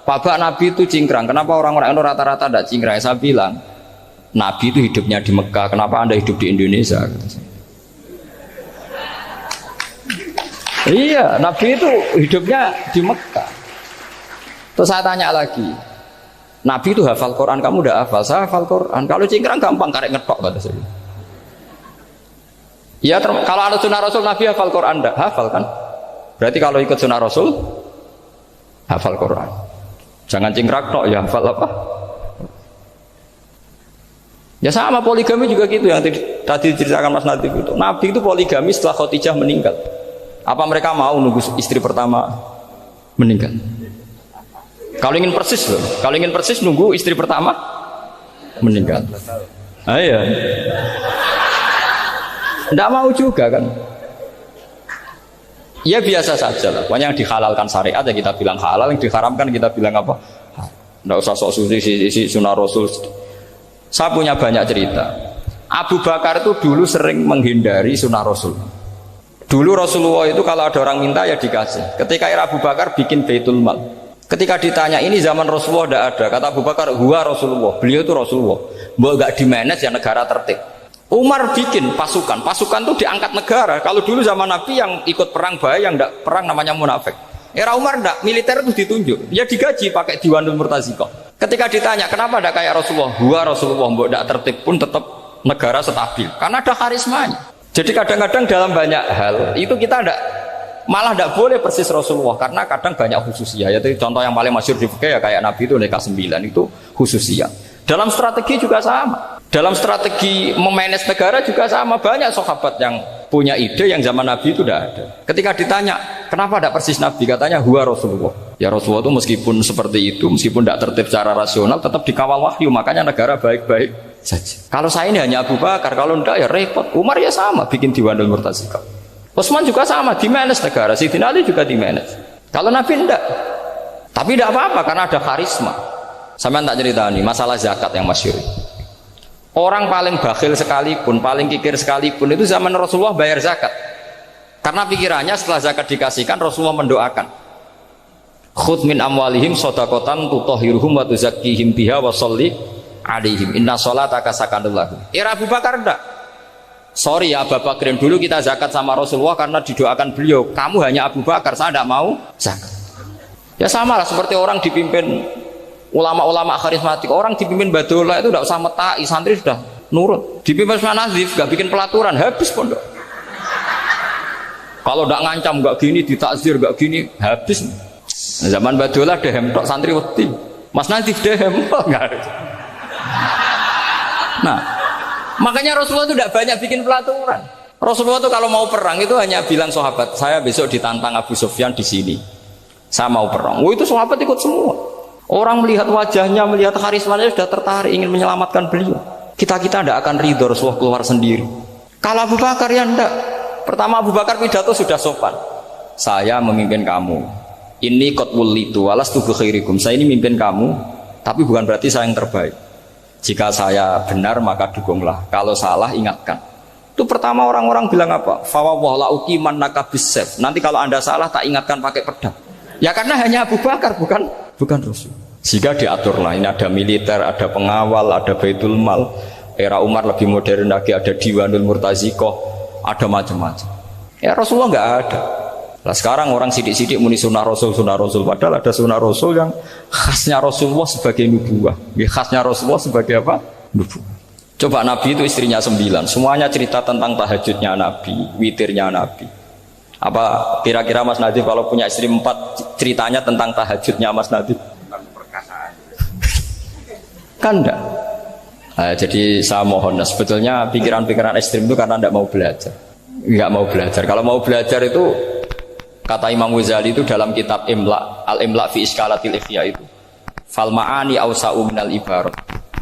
Pak Nabi itu cingkrang. Kenapa orang-orang itu rata-rata tidak cingkrang? Saya bilang, Nabi itu hidupnya di Mekah. Kenapa Anda hidup di Indonesia? Iya, Nabi itu hidupnya di Mekah. Terus saya tanya lagi, Nabi itu hafal Quran, kamu udah hafal? Saya hafal Quran. Kalau cingkrang gampang, karek ngetok kata saya. Ya, kalau ada sunnah Rasul, Nabi hafal Quran enggak? Hafal kan? Berarti kalau ikut sunnah Rasul, hafal Quran. Jangan cingkrang tok, ya hafal apa? Ya sama poligami juga gitu yang tadi diceritakan Mas Natif itu. Nabi itu poligami setelah Khadijah meninggal. Apa mereka mau nunggu istri pertama meninggal? Kalau ingin persis loh, kalau ingin persis nunggu istri pertama meninggal. Ah, iya. Nggak mau juga kan? Ya biasa saja lah. Pokoknya yang dihalalkan syariat ya kita bilang halal, yang diharamkan kita bilang apa? Nggak usah sok suci isi sunnah Rasul. Saya punya banyak cerita. Abu Bakar itu dulu sering menghindari sunnah Rasul. Dulu Rasulullah itu kalau ada orang minta ya dikasih. Ketika era Abu Bakar bikin Baitul Mal. Ketika ditanya ini zaman Rasulullah tidak ada, kata Abu Bakar, huwa Rasulullah, beliau itu Rasulullah. Mau nggak dimanage ya negara tertib. Umar bikin pasukan itu diangkat negara. Kalau dulu zaman Nabi yang ikut perang bahaya, yang tidak perang namanya munafik. Era Umar tidak, militer itu ditunjuk, dia digaji pakai Diwanul Murtaziqah. Ketika ditanya kenapa tidak kayak Rasulullah, huwa Rasulullah, mau tidak tertib pun tetap negara stabil, karena ada karismanya. Jadi kadang-kadang dalam banyak hal itu kita malah tidak boleh persis Rasulullah, karena kadang banyak khususiyah. Yaitu contoh yang paling masyhur di fikih ya kayak Nabi itu nikah 9 itu khususiyah. Dalam strategi juga sama. Dalam strategi memanage negara juga sama. Banyak sahabat yang punya ide yang zaman Nabi itu tidak ada. Ketika ditanya kenapa tidak persis Nabi, katanya huwa Rasulullah. Ya Rasulullah itu meskipun seperti itu, meskipun tidak tertib secara rasional, tetap dikawal wahyu. Makanya negara baik-baik saja. Kalau saya ini hanya Abu Bakar, kalau tidak ya repot. Umar ya sama, bikin Diwanul Murtaziqah. Utsman juga sama, di-manage negara. Sayyidina Ali juga di-manage. Kalau Nabi enggak. Tapi tidak apa-apa karena ada karisma. Sampean tak cerita nih masalah zakat yang masyhur. Orang paling bakhil sekalipun, paling kikir sekalipun itu zaman Rasulullah bayar zakat. Karena pikirannya setelah zakat dikasihkan, Rasulullah mendoakan. Khudh min amwalihim shadaqatan tutahhiruhum wa tuzakkihim biha wa sholli alaihim. Inna sholataka sakanul lahum. Era Abu Bakar enggak. Sorry ya Abu Bakrin, dulu kita zakat sama Rasulullah karena didoakan beliau. Kamu hanya Abu Bakar, saya tidak mau zakat. Ya sama lah seperti orang dipimpin ulama-ulama karismatik. Orang dipimpin Badola itu tidak usah metai, santri sudah nurut. Dipimpin Mas Nazif gak bikin pelaturan, habis pondok. Kalau ndak ngancam gak gini, ditakzir gak gini, habis. Zaman Badolah dehem tok santri wedi. Mas Nazif dehem enggak. Nah, makanya Rasulullah itu tidak banyak bikin pelaturan. Rasulullah itu kalau mau perang itu hanya bilang sahabat, saya besok ditantang Abu Sufyan di sini. Saya mau perang. Oh, itu sahabat ikut semua. Orang melihat wajahnya, melihat karismanya sudah tertarik ingin menyelamatkan beliau. Kita tidak akan ridho Rasulullah keluar sendiri. Kalau Abu Bakar ya enggak. Pertama Abu Bakar pidato sudah sopan. Saya memimpin kamu. Ini qad wulitu walastu bi khairikum. Saya ini memimpin kamu, tapi bukan berarti saya yang terbaik. Jika saya benar maka dukunglah. Kalau salah ingatkan. Itu pertama orang-orang bilang apa? Fawwah la uqiman nakabisef. Nanti kalau Anda salah tak ingatkan pakai pedang. Ya karena hanya Abu Bakar bukan Rasul. Jika diaturlah ini ada militer, ada pengawal, ada Baitul Mal. Era Umar lebih modern lagi, ada Diwanul Murtazikoh, ada macam-macam. Ya Rasulullah nggak ada. Nah sekarang orang sidik-sidik muni sunnah Rasul, padahal ada sunnah Rasul yang khasnya Rasulullah sebagai nubuwah. Khasnya Rasulullah sebagai apa? Nubuwah. Coba Nabi itu istrinya 9, semuanya cerita tentang tahajudnya Nabi, witirnya Nabi. Apa kira-kira Mas Nadif kalau punya istri 4 ceritanya tentang tahajudnya Mas Nadif? Kan enggak? Nah, jadi saya mohon, sebetulnya pikiran-pikiran ekstrim itu karena enggak mau belajar. Enggak mau belajar. Kalau mau belajar itu kata Imam Ghazali itu dalam kitab Imla, Al-Imla fi Iskalatil Ikhya itu. Fal ma'ani awsa'u minal ibarat.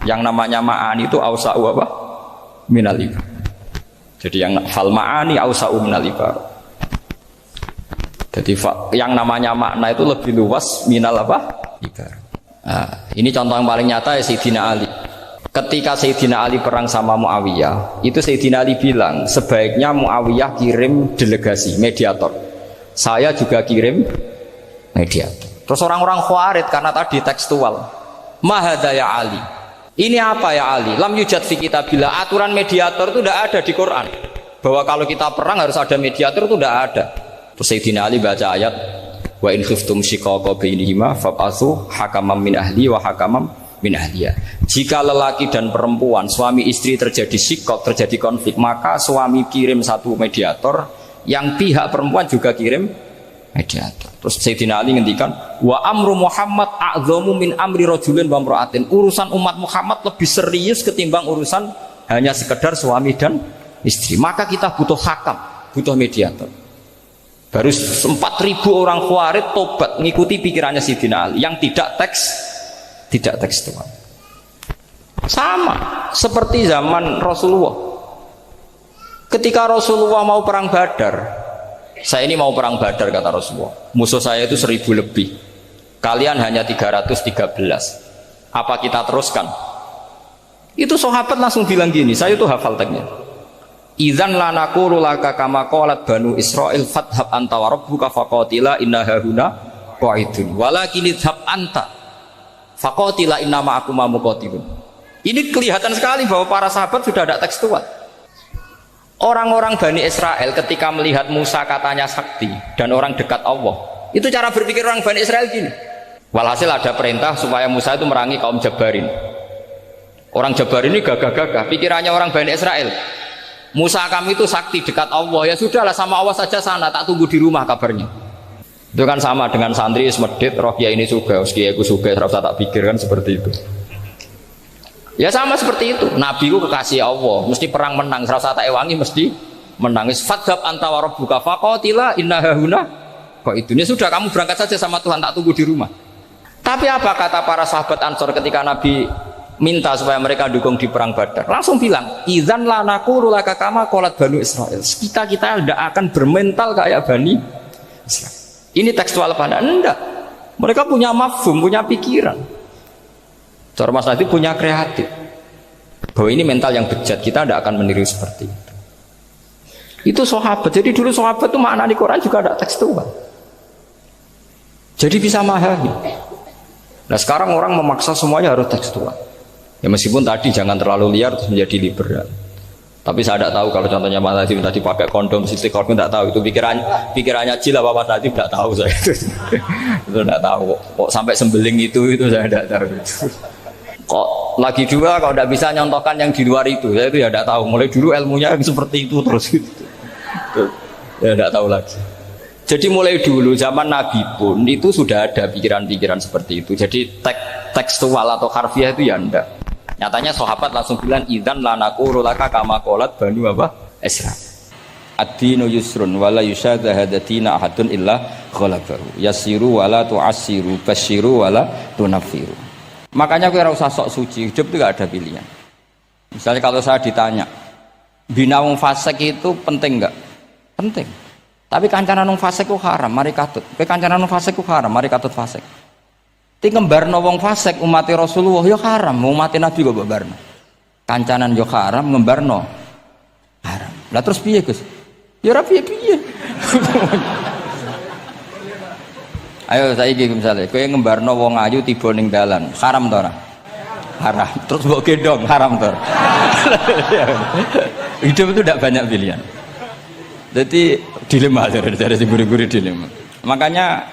Yang namanya ma'ani itu awsa'u apa? Minal ibarat. Jadi yang fal ma'ani awsa'u minal ibarat. Jadi yang namanya makna itu lebih luas minal apa? Ibarat. Nah, ini contoh yang paling nyata ya Sayyidina Ali. Ketika Sayyidina Ali perang sama Muawiyah, itu Sayyidina Ali bilang sebaiknya Muawiyah kirim delegasi mediator. Saya juga kirim mediator. Terus orang-orang Khawarij karena tadi tekstual. Mahada ya Ali. Ini apa ya Ali? Lam yujad fi kitabillah. Aturan mediator itu tidak ada di Quran. Bahwa kalau kita perang harus ada mediator itu tidak ada. Terus Sayyidina Ali baca ayat wa in khiftum shiqaqa bainihima fab'atsu hakaman min ahli wa hakaman min ahliya. Jika lelaki dan perempuan, suami istri terjadi shiqaq, terjadi konflik, maka suami kirim satu mediator, yang pihak perempuan juga kirim mediator. Terus Sayyidina Ali ngendikan wa amru Muhammad a'dhamu min amri rajulin wa imra'atin. Urusan umat Muhammad lebih serius ketimbang urusan hanya sekedar suami dan istri. Maka kita butuh hakam, butuh mediator. Baru 4.000 orang Khawarij tobat mengikuti pikirannya Sayyidina Ali yang tidak tekstual. Sama seperti zaman Rasulullah. Ketika Rasulullah mau perang Badar, saya ini mau perang Badar kata Rasulullah. Musuh saya itu 1.000 lebih. Kalian hanya 313. Apa kita teruskan? Itu sahabat langsung bilang gini, saya itu hafal teksnya. Idzan lanaqulu laka kama qalat banu Israil fathab anta wa rabbuka faqatila inna hahuna qaidun walakin idhab anta faqatila inna ma'akum muqatilun. Ini kelihatan sekali bahwa para sahabat sudah ada tekstual. Orang-orang Bani Israel ketika melihat Musa katanya sakti dan orang dekat Allah, itu cara berpikir orang Bani Israel gini. Walhasil ada perintah supaya Musa itu merangi kaum Jabarin. Orang Jabarin ini gagah-gagah, pikirannya orang Bani Israel. Musa kami itu sakti dekat Allah, ya sudahlah sama Allah saja sana, tak tunggu di rumah kabarnya. Itu kan sama dengan santri semedit, roh kiai ini suga, kiai aku suga, terus tak pikir kan seperti itu. Ya sama seperti itu. Nabi ku kekasih Allah, mesti perang menang. Serasa tak ewangi mesti menang. Fadzab anta wa rabbuka faqatila inna hahuna qaidun. Ya sudah kamu berangkat saja sama Tuhan, tak tunggu di rumah. Tapi apa kata para sahabat Ansor ketika Nabi minta supaya mereka dukung di perang Badar? Langsung bilang, idzan la naqulu laka kama qalat banu Israil. Kita tidak akan bermental kayak Bani Israil. Ini tekstual apa enggak? Mereka punya mafhum, punya pikiran. Cara Mas Nadif punya kreatif bahwa ini mental yang bejat, kita tidak akan meniru seperti itu. Itu sahabat. Jadi dulu sahabat itu makna di Quran juga ada tekstual, jadi bisa memahami. Nah sekarang orang memaksa semuanya harus tekstual. Ya meskipun tadi jangan terlalu liar terus menjadi liberal. Tapi saya tidak tahu kalau contohnya Mas Nadif tadi pakai kondom, sistem kondom tidak tahu. Itu pikirannya Jil apa Mas Nadif tidak tahu saya. Itu tidak tahu. Kok sampai sembeling itu saya tidak tahu. Kok lagi dua kalau tidak bisa nyontohkan yang di luar itu, saya itu ya tidak tahu. Mulai dulu ilmunya seperti itu terus gitu. Ya tidak tahu lagi. Jadi mulai dulu zaman Nabi pun itu sudah ada pikiran-pikiran seperti itu. Jadi tekstual atau harfiah itu ya enggak. Nyatanya sahabat langsung bilang idzan lanaqulu laka kama qalat banu apa? Isra. Ad-dinu yusrun wala yusyadha hadatina ahadun illa ghalabahu. Yasiru wala tu'assiru basyiru wala tunaffiru. Makanya kowe ora usah sok suci, hidup itu enggak ada pilihan. Misalnya kalau saya ditanya, bina wong fasik itu penting enggak? Penting. Tapi kancanan wong fasik ku haram, mari katut. Kowe kancanan wong fasik ku haram, mari katut fasik. Ti ngembarno wong fasik umat Rasulullah ya haram, umat Nabi kok mbarno. Kancanan yo haram, ngembarno haram. Lah terus piye, Gus? Ya ora piye-piye. Ayo saiki misale kowe ngembarno wong ayu tiba ning dalan, haram to ora? Haram. Terus mbok gendong, haram to. Hidup itu tidak banyak pilihan. Jadi dilema dari si guru-guru dilema. Makanya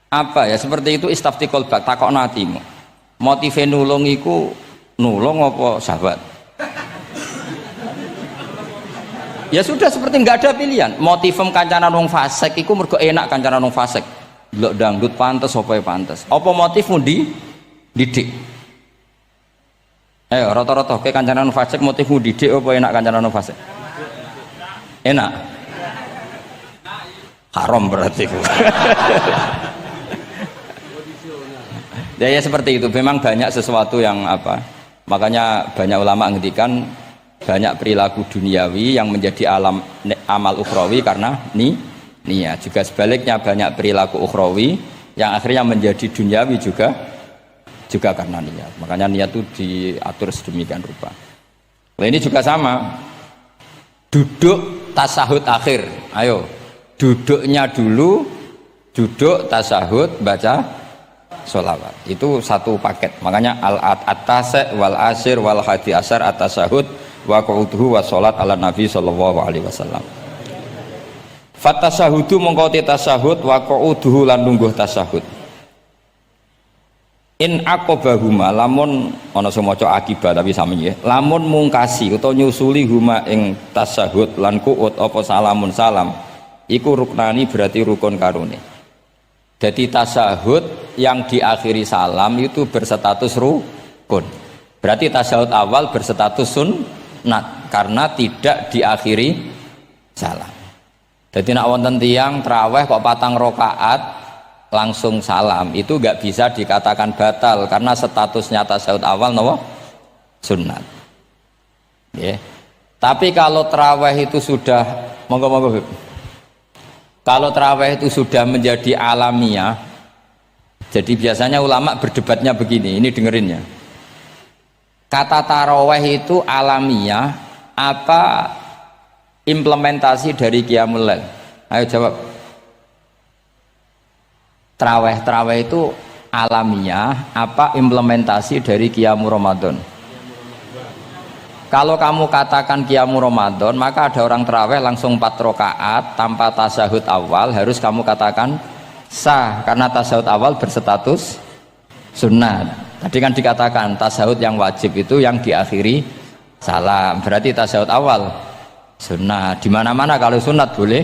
apa ya seperti itu istafti qalbak takokno atimu. Motive nulung iku nulung apa sahabat? Ya sudah seperti nggak ada pilihan. Motivem kancanan wong fasik iku mergo enak kancanan wong fasik. Delok dangdut pantes apa ya pantes. Apa motifmu didik? Ayo rata-rata ke kancanan wong fasik motifmu didik apa enak kancanan wong fasik? Enak. Haram berarti. Ya seperti itu. Memang banyak sesuatu yang apa? Makanya banyak ulama ngendikan banyak perilaku duniawi yang menjadi amal ukhrawi karena niat. Juga sebaliknya banyak perilaku ukhrawi yang akhirnya menjadi duniawi juga karena niat. Makanya niat itu diatur sedemikian rupa. Nah, ini juga sama. Duduk tasahud akhir. Ayo, duduknya dulu, duduk tasahud baca sholawat. Itu satu paket. Makanya al-atasek wal asir wal hadi asar at-tasahud wa qu'uduhu wa sholat ala nabi sallallahu alaihi wasallam. Fatasahudu mongko tasahud wa qu'uduhu lan lungguh tasahud. In aqobahuma lamun ana sing maca akibah tapi sami ya. Lamun mungkasi utawa nyusuli huma ing tasahud lan qu'ud apa salamun salam iku ruknani berarti rukun karone. Jadi tasahud yang diakhiri salam itu berstatus rukun. Berarti tasahud awal berstatus sunnat karena tidak diakhiri salam. Jadi nak wonten tiyang traweh kok 4 rakaat langsung salam itu enggak bisa dikatakan batal karena statusnya tasawuf awal nopo sunnat. Yeah. Tapi kalau tarawih itu sudah monggo kalau tarawih itu sudah menjadi alamiah, jadi biasanya ulama berdebatnya begini, ini dengerinnya. Kata tarawih itu alamiah apa implementasi dari Qiyamul Lail? Ayo jawab. Tarawih itu alamiah apa implementasi dari Qiyamul Ramadan? Kalau kamu katakan Qiyamul Ramadan, maka ada orang tarawih langsung 4 rakaat tanpa tasahud awal, harus kamu katakan sah karena tasahud awal berstatus sunnat. Tadi kan dikatakan tasahud yang wajib itu yang diakhiri salam, berarti tasahud awal sunnat. Di mana-mana kalau sunnat boleh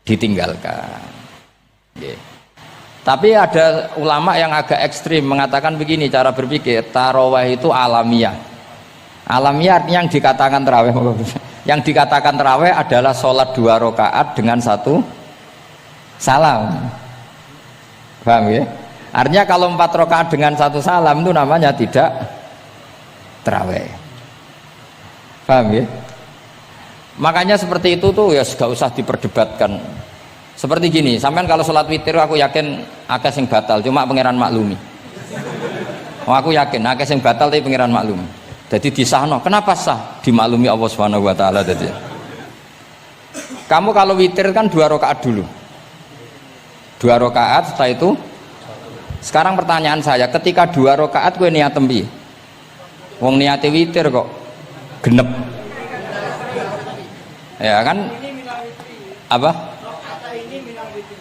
ditinggalkan. Yeah. Tapi ada ulama yang agak ekstrim mengatakan begini cara berpikir, tarawih itu alamiah. Alamiah artinya yang dikatakan tarawih, yang dikatakan tarawih adalah sholat 2 rakaat dengan 1 salam. Paham ya? Artinya kalau 4 rakaat dengan 1 salam itu namanya tidak tarawih. Paham ya? Makanya seperti itu tuh ya gak usah diperdebatkan. Seperti gini, sampean kalau sholat witir aku yakin akeh sing batal, cuma pangeran maklumi. Oh, aku yakin akeh sing batal tapi pangeran maklumi. Jadi disahno, kenapa sah? Dimaklumi Allah Subhanahu wa taala tadi. Kamu kalau witir kan 2 rakaat dulu. 2 rakaat setelah itu. Sekarang pertanyaan saya, ketika 2 rakaat kowe niat tembi. Wong niate witir kok genep. Ya kan? Apa?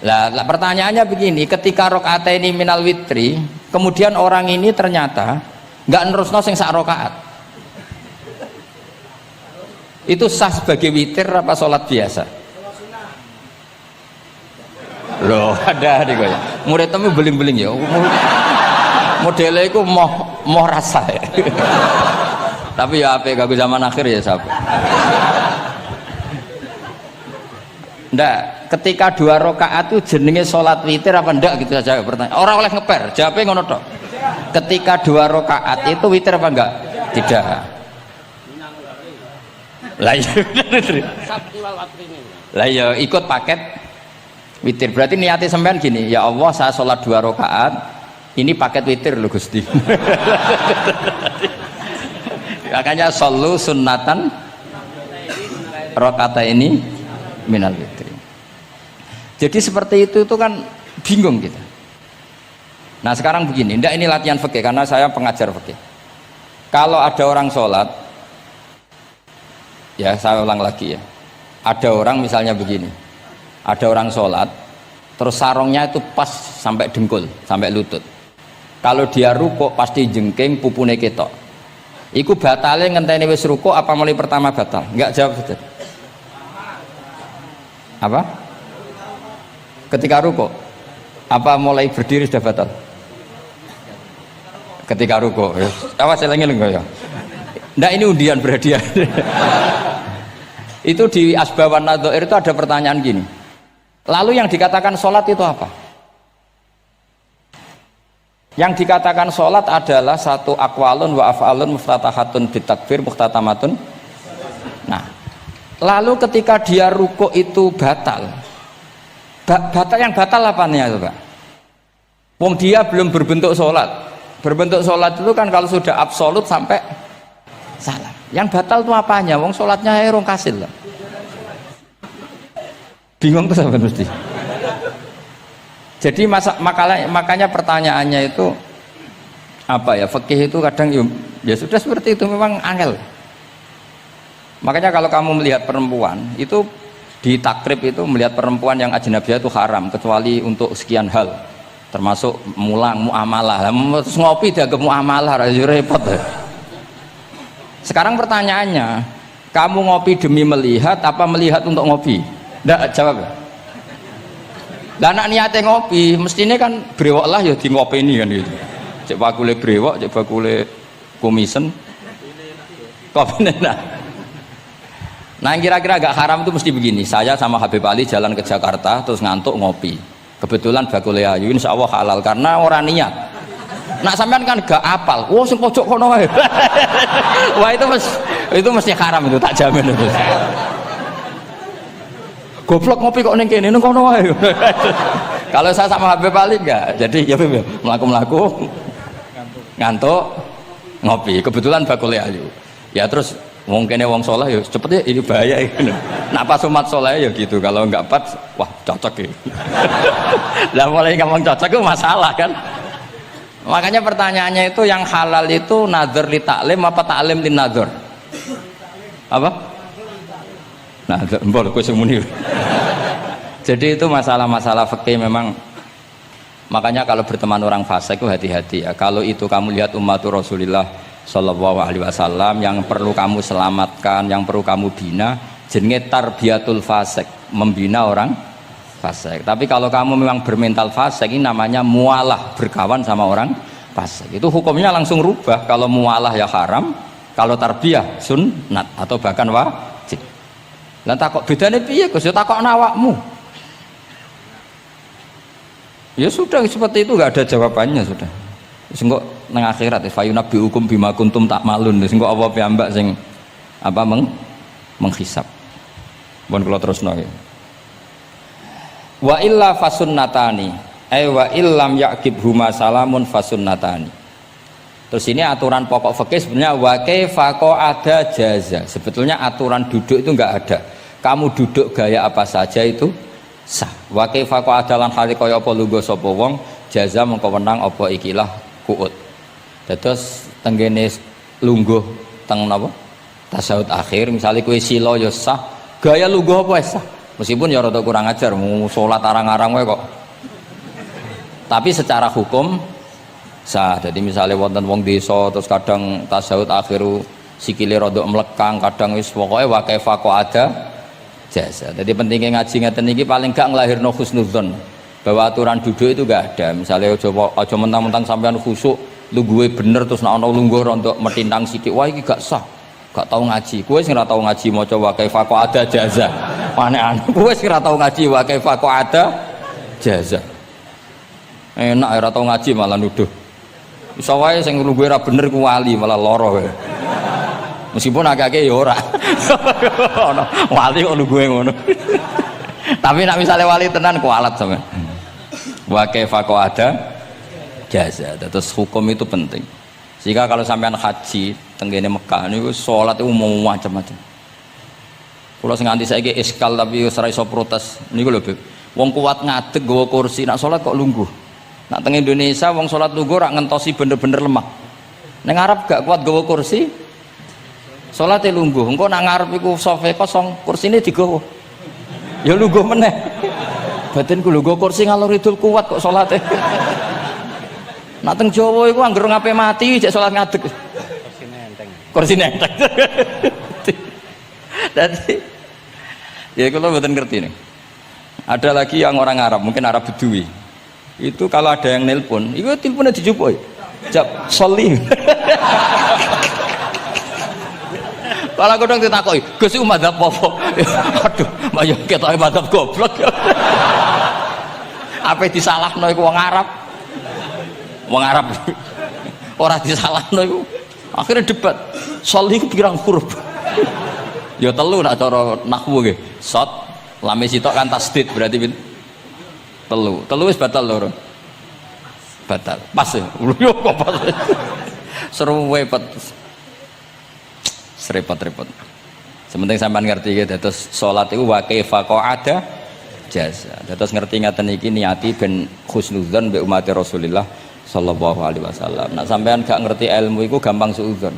Lah pertanyaannya begini, ketika rakaat ini minal witri, kemudian orang ini ternyata Enggak nerusno sing sak rakaat. Itu sah sebagai witir apa salat biasa? Loh, ada nih ya. Murid temu beling-beling ya. Modelnya itu mau rasa ya. Tapi ya apa kagak zaman akhir ya sahabat. Ndak, ketika 2 rakaat itu jenenge salat witir apa ndak gitu saja pertanyaan. Orang oleh ngeper, jawabnya ngono tok. Ketika 2 rakaat itu witir apa enggak? Tidak. Lah iya. Lah iya ikut paket witir. Berarti niatnya sampean gini, ya Allah saya sholat 2 rakaat, ini paket witir loh Gusti. Makanya shollu sunnatan rakaata ini minal witri. Jadi seperti itu kan bingung kita. Nah sekarang begini, ndak ini latihan fikih karena saya pengajar fikih. Kalau ada orang sholat, ya saya ulang lagi ya, ada orang misalnya begini, ada orang sholat terus sarungnya itu pas sampai dengkul, sampai lutut. Kalau dia rukuk pasti jengking pupune ketok. Iku batale ngenteni wis rukuk apa mulai pertama batal? Enggak jawab sudah. Apa? Ketika rukuk apa mulai berdiri sudah batal? Ketika rukuk. Awas eling-eling ya. Ndak ini undian berhadiah. Itu di Asbawan Nadhair itu ada pertanyaan gini. Lalu yang dikatakan sholat itu apa? Yang dikatakan sholat adalah satu akwalun wa af'alun muftatahatun bitakbir muhtatamatun. Nah, lalu ketika dia rukuk itu batal. Batal yang batal apanya itu Pak? Wong dia belum berbentuk sholat. Berbentuk sholat itu kan kalau sudah absolut sampai salam. Yang batal itu apanya? Wong sholatnya erong kasil lah. Bingung tuh sahabat mesti. Jadi makanya pertanyaannya itu apa ya? Fikih itu kadang ya sudah seperti itu memang angel. Makanya kalau kamu melihat perempuan itu di takrib itu melihat perempuan yang ajnabiyah itu haram kecuali untuk sekian hal. Termasuk muamalah. Terus ngopi dianggap muamalah repot. Sekarang pertanyaannya, kamu ngopi demi melihat apa melihat untuk ngopi? Nggak jawab. Lah anak niatnya ngopi, mestinya kan brewok lah ya di ngopi ini kan gitu. Cek bakule brewok, cek bakule komisen. Kopi enak. Nah kira-kira agak haram itu mesti begini. Saya sama Habib Ali jalan ke Jakarta terus ngantuk ngopi. Kebetulan bakule ayu insya Allah halal karena orang niat. Nak sampean kan gak apal. Wah sing pojok kono wae. Wah itu mesti haram itu tak jamin itu. Goblok ngopi kok ning kene ning kono wae. Kalau saya sama Habib Ali enggak. Jadi ya Habib mlaku-mlaku ngantuk ngopi. Kebetulan bakule ayu. Ya terus wong kene wong saleh ya cepet ya ini bahaya iki. Nak pas umat saleh ya gitu. Kalau enggak pas wah cocok ya. Lah mulai ngomong cocok itu masalah kan. Makanya pertanyaannya itu yang halal itu nazar li taklim apa taklim li nazar? Apa? Nazar, mbok kowe sing muni. Jadi itu masalah-masalah fikih memang. Makanya kalau berteman orang fasik itu hati-hati ya. Kalau itu kamu lihat umatur Rasulullah sallallahu alaihi wasallam yang perlu kamu selamatkan, yang perlu kamu bina, jenenge tarbiyatul fasik, membina orang fasik. Tapi kalau kamu memang bermental fasik, ini namanya mualah, berkawan sama orang fasik. Itu hukumnya langsung rubah. Kalau mualah ya haram, kalau tarbiyah sunnat atau bahkan wajib. Lah takok bedane piye Gus? Ya takokno awakmu. Ya sudah seperti itu, enggak ada jawabannya sudah. Wis engko nang akhirat fa yunabbiukum bima kuntum ta'malun. Wis engko apa piyambak sing apa menghisab. Mun kula terusno ya. Wa illa fasunnatani wa illam yaqib huma salamun fasunnatani. Terus ini aturan pokok fikih sebenarnya wa kaifa ada jaza. Sebetulnya aturan duduk itu enggak ada. Kamu duduk gaya apa saja itu sah. Wa kaifa adalan hale kaya apa lungguh sapa wong jaza mengko wenang apa ikilah kuut. Terus tenggene lungguh teng napa? Tasyahud akhir misalnya kowe sila ya sah. Gaya lungguh apa sah? Meskipun ya rada kurang ajar, mau sholat arang-arang wae kok. Tapi secara hukum sah. Jadi misalnya wonten wong desa terus kadang tasawuf akhiru sikile rada mlekang, kadang wis pokoke wa kaifa ada jasa. Jadi pentingnya ngaji ngeten iki paling gak nglahirno husnudzon bahwa aturan duduk itu gak ada. Misalnya aja mentang-mentang sampean khusuk lungguhe bener terus nek ana lungguh rontok metintang sithik, wah iki gak sah. Gak tau ngaji. Kowe sing ora tau ngaji maca wa kaifa ada jaza. Aneh-aneh. Kowe sing ora tau ngaji wa kaifa ada jaza. Enak ora tau ngaji malah nuduh. Iso wae sing lungguhe ora bener ku wali malah lara wae. Meskipun agak-agak ya ora. Ono wali kok lungguhe ngono. Tapi nek misale wali tenan kualat sampean. Wa kaifa ada jaza. Terus hukum itu penting. Sehingga kalau sampean haji tenggene Mekah niku salat itu mau macam-macam. Kula sing nganti saiki iskal tapi wis ora iso protes. Niku lho, Beb. Wong kuat ngadeg nggawa kursi, nak salat kok lungguh. Nak teng Indonesia wong salat lungguh ora ngentosi bener-bener lemah. Ning Arab gak kuat nggawa kursi. Salate lungguh. Engko nak ngarep iku sofa kosong, kursine digawa. Ya lungguh meneh. Batinku lungguh kursi ngalor idul kuat kok salate. Nak teng Jawa iku anggere ngape mati jek salat ngadeg. Kursi nenteng. Jadi ya kalau mboten ngerti nih. Ada lagi yang orang Arab, mungkin Arab Bedui. Itu kalau ada yang nelpon, itu teleponnya dijupuk. Jap soli. Kalau aku dong ditakoi, Gus iku madzhab apa? Aduh, mbaya ketoke madzhab goblok. Apa disalahno iku wong Arab? Wong Arab. Ora disalahno iku. Akhirnya debat. Soli iku pirang huruf? Ya telu nak cara nahwu nggih. Shot lame sitok kan tasdid berarti telu. Telu wis batal lho. Batal. Pas ya. Yo kok pas. Seru repot. Serepot-repot. Sementing sampean ngerti gitu. Terus salat iku wa kaifa ada jasa. Terus ngerti ngaten iki niati ben husnudzon mbek umat Rasulullah sallallahu alaihi wasallam. Nah sampean gak ngerti ilmu iku gampang suudzon.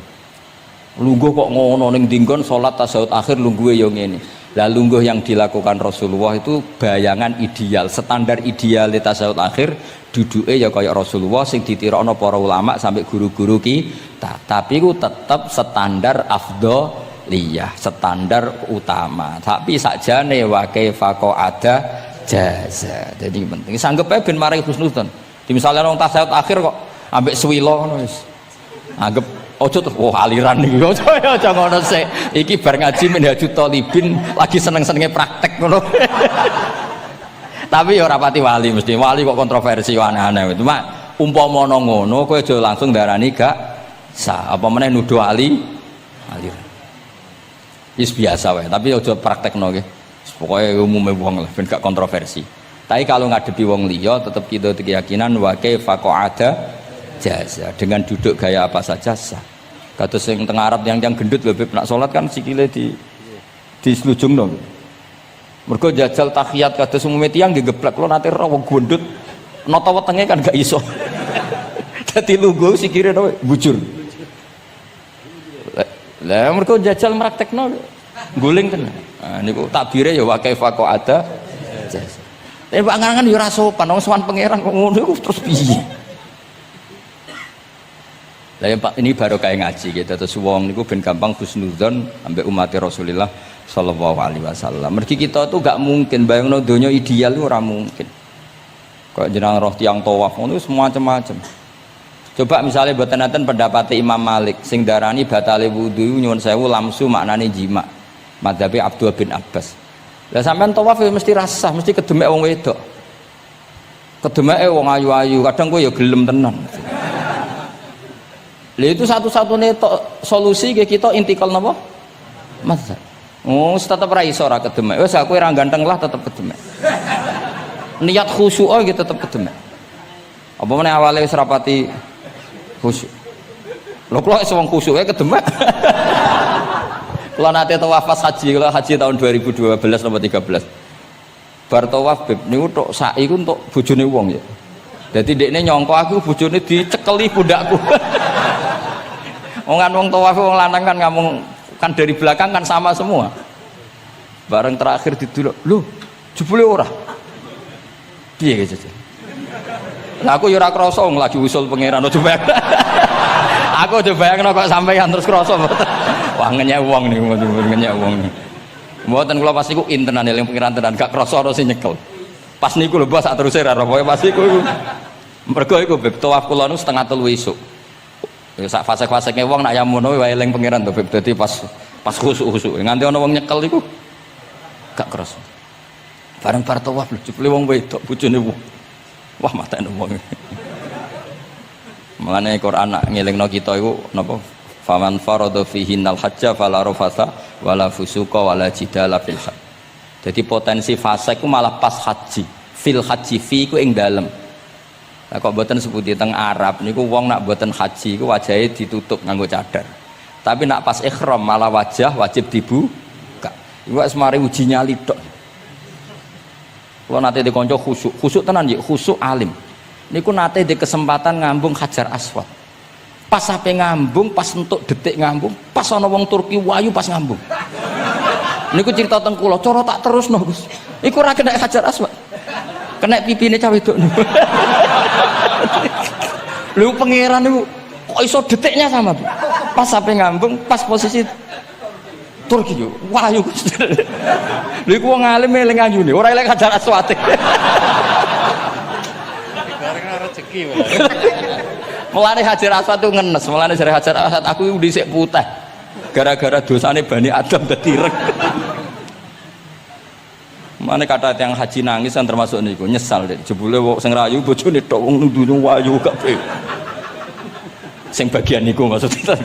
Lungguh kok ngono ning dinggon salat tasawuf akhir lungguhe ya ngene. Lah lungguh yang dilakukan Rasulullah itu bayangan ideal, standar ideal tasawuf akhir duduke ya kaya Rasulullah sing ditirokno para ulama sampai guru-guru kita. Tapi ku tetep standar afdholiyah, standar utama. Tapi sakjane wa kaifa ada jaza. Jadi penting sanggep ae ben mari husnudzon. Di misalnya orang tasawuf akhir kok ambek swilo ngono wis. Anggap ojo terus aliran nih, ojo ngono sih. Iki bar ngaji Minhajut Thalibin lagi seneng-senenge praktek ngono. Tapi ya ora pati wali, mesti wali kok kontroversi aneh-aneh. Cuma umpama ngono kowe aja langsung darani gak sah. Apa meneh nuduh aliran. Wis biasa wae, tapi aja praktekno nggih. Pokoke umume wong lah ben gak kontroversi. Tapi kalau ngadepi wong liya tetap kita keyakinan wa kaifa ada jasa dengan duduk gaya apa saja sah. Kados sing teng Arab yang gendut lho Beb nak salat kan sikile di slujungno. Mergo jajal tahiyat kados umume tiyang nggih geblek kula nate ora wong gendut nata wetenge kan gak iso. Dadi lungguh sikile bujur. Lah mergo jajal praktekno guling tenan. Nah niku takbire ya wa kaifa ada jasa. Tapi panganan ya ora sopan wong sowan pangeran kok ngono iku terus piye? Lah ya Pak ini baru kayak ngaji gitu terus wong niku ben gampang husnudzon ambek umat Rasulullah sallallahu alaihi wasallam. Mergi kita tuh gak mungkin bayangno donya ideal ora mungkin. Kok jeneng roh tiyang tawaf ngono semacam-macam. Coba misalnya mboten enten pendapat Imam Malik sing darani batale wudu nyuwun sewu lamsu maknane jima. Madzhabe Abdullah bin Abbas. Lah sampean tawaf ya mesti rasah, mesti kedemek wong wedok. Kedemeke wong ayu-ayu, kadang kowe ya gelem tenan. Lha itu satu-satunya solusi ke kita intikal napa? Mazhab. Oh, tetep ra iso ora kedemek. Wis aku ora ganteng lah tetep kedemek. Niat khusyuk gitu tetep kedemek. Apa meneh awale wis rapati khusyuk. Lho kula wis wong khusyuk ae kedemek. Kula nate tawaf haji, kula haji tahun 2012 nomor 13. Bar tawaf Beb niku tok sa'i ku entuk bojone wong ya. Dadi dekne nyangka aku bojone dicekeli pundakku. Wong tawaf wong lanang kan ngomong kan dari belakang kan sama semua. Bareng terakhir didelok, lho jebule ora. Piye gitu. Lah aku ya ora krasa wong lagi usul pangeran ojo bayang. Aku ojo bayangno kok sampeyan terus krasa mboten. Wah ngenyek wong niku ngenyek wong. Mboten kula pas iku intenan eling pangeran tenan gak krasa ora sing nyekel. Pas niku lho bos sak teruse ra pokoke pas iku. Mergo iku beb tawaf kula nu setengah 3 esuk. Ya sak fase-faseke wong nak yamono wae eling pangeran to beb dadi pas khusuk-khusuk. Nganti ana wong nyekel iku gak krasa. Bareng bar tawaf lho jebule wong wedok bojone wong. Wah matane wong. Mulane Quran nak ngelingno kita iku napa? Faman farada fihinnal hajja fala rafasa wala fusuqa wala jidala fil hajj. Jadi potensi fase ku malah pas haji. Fil haji fi ku ing dalem. Lah kok mboten sebuti teng Arab niku wong nak mboten haji iku wajahe ditutup nganggo cadar. Tapi nak pas ihram malah wajah wajib dibuka. Iku wis mari uji nyali tok. Kalau nate di konco khusuk tenan ya, khusuk alim. Niku nate di kesempatan ngambung Hajar Aswad. Pas sampai ngambung, pas entuk detik ngambung, pas ana wong Turki wayu pas ngambung. Niku cerita teng kula, cara tak terusno Gus. Iku ora kena Hajar Aswad. Kena pipine cah wedok niku. Lho pangeran niku kok iso detiknya sama, Bu. Pas sampai ngambung, pas posisi Turki yo, wahyu. Lha iku wong alim eling ayune, ora eling Hajar Aswad. Bareng rezeki wae. Mulane Hajar Aswad itu ngenes, mulane jare Hajar Aswad aku dhisik putih. Gara-gara dosane Bani Adam dadi ireng. Mane kata yang haji nangis kan termasuk niku, nyesal deh. Jebule wong sing rayu bojone tok wong nundune wayu kabeh. Sing bagian niku maksudnya.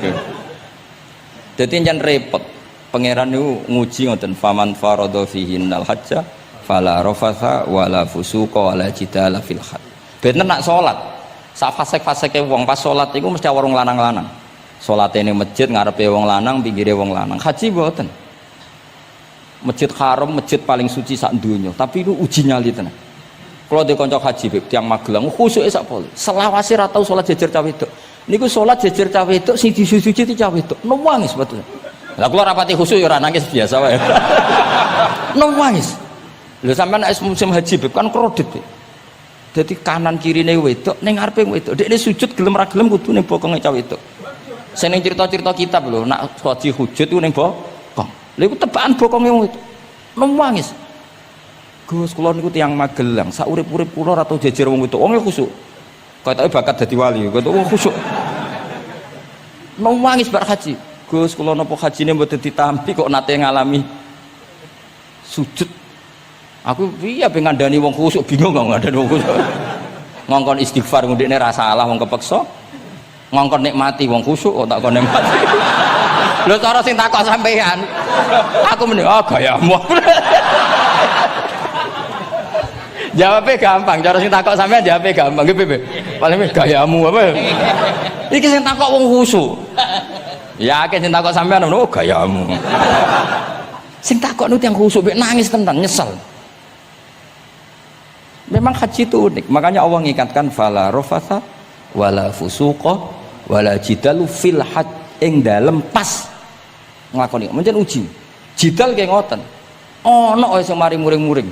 Dadi jan repot. Pangeran niku nguji ngoten faman farada fihinnal hajja fala rafatha wala fusuqa wala jidala fil hajj. Bener nak salat. Sak fasek-faseke wong pas salat iku mesti warung lanang-lanang. Salate ning masjid ngarepe wong lanang, pinggire wong lanang. Haji mboten. Masjid Haram, masjid paling suci sak donya, tapi itu uji nyali tenan. Kalau di kanca haji beb tiyang Magelang khusuke sak pol. Selawase ra tau salat jejer cah wedok. Niku salat jejer cah wedok sing disuci ti cah wedok. Nangis betul. Lah kula rapati khusuk ya ora nangis biasa wae. Nangis. Lho sampean nek musim haji beb kan kredit. Dadi kanan kirine wedok ning ngarepe wedok. Dekne sujud gelem ra gelem kudu ning bokonge cah wedok. Sing ning cerita-cerita kitab lho, nak haji hujud ku ning bokong. Lha iku tebakan bokonge wong wedok. Nangis. Gus kula niku tiyang Magelang, sak urip-urip kula ora tau jejer wong wedok. Wong khusuk. Katoke bakat dadi wali, katoke wong khusuk. Nangis bar haji. Gus kula napa hajine mboten ditampi kok nate ngalami sujud. Aku piye ben ngandani wong khusuk bingung kok ngandani wong khusuk. Ngongkon istighfar ngundine ra salah wong kepeksa. Ngongkon nikmati wong khusuk kok tak kon nikmati. Lho cara sing takok sampean. Aku meni gayamu. Jawabnya gampang, cara sing takok sampean jawabnya gampang. Nggih piye? Paling gayamu apa? Iki sing takok wong khusuk. Ya akeh sing takok sampean gayamu. Sing takok nu tiyang khusuk mek nangis tenan nyesel. Memang haji itu unik, makanya Allah ngikatkan fala rafatha wala fusuqa wala jidalu fil hajj ing dalem pas nglakoni. Mencen uji. Jidal kaya ngoten. Ana wae sing mari muring-muring.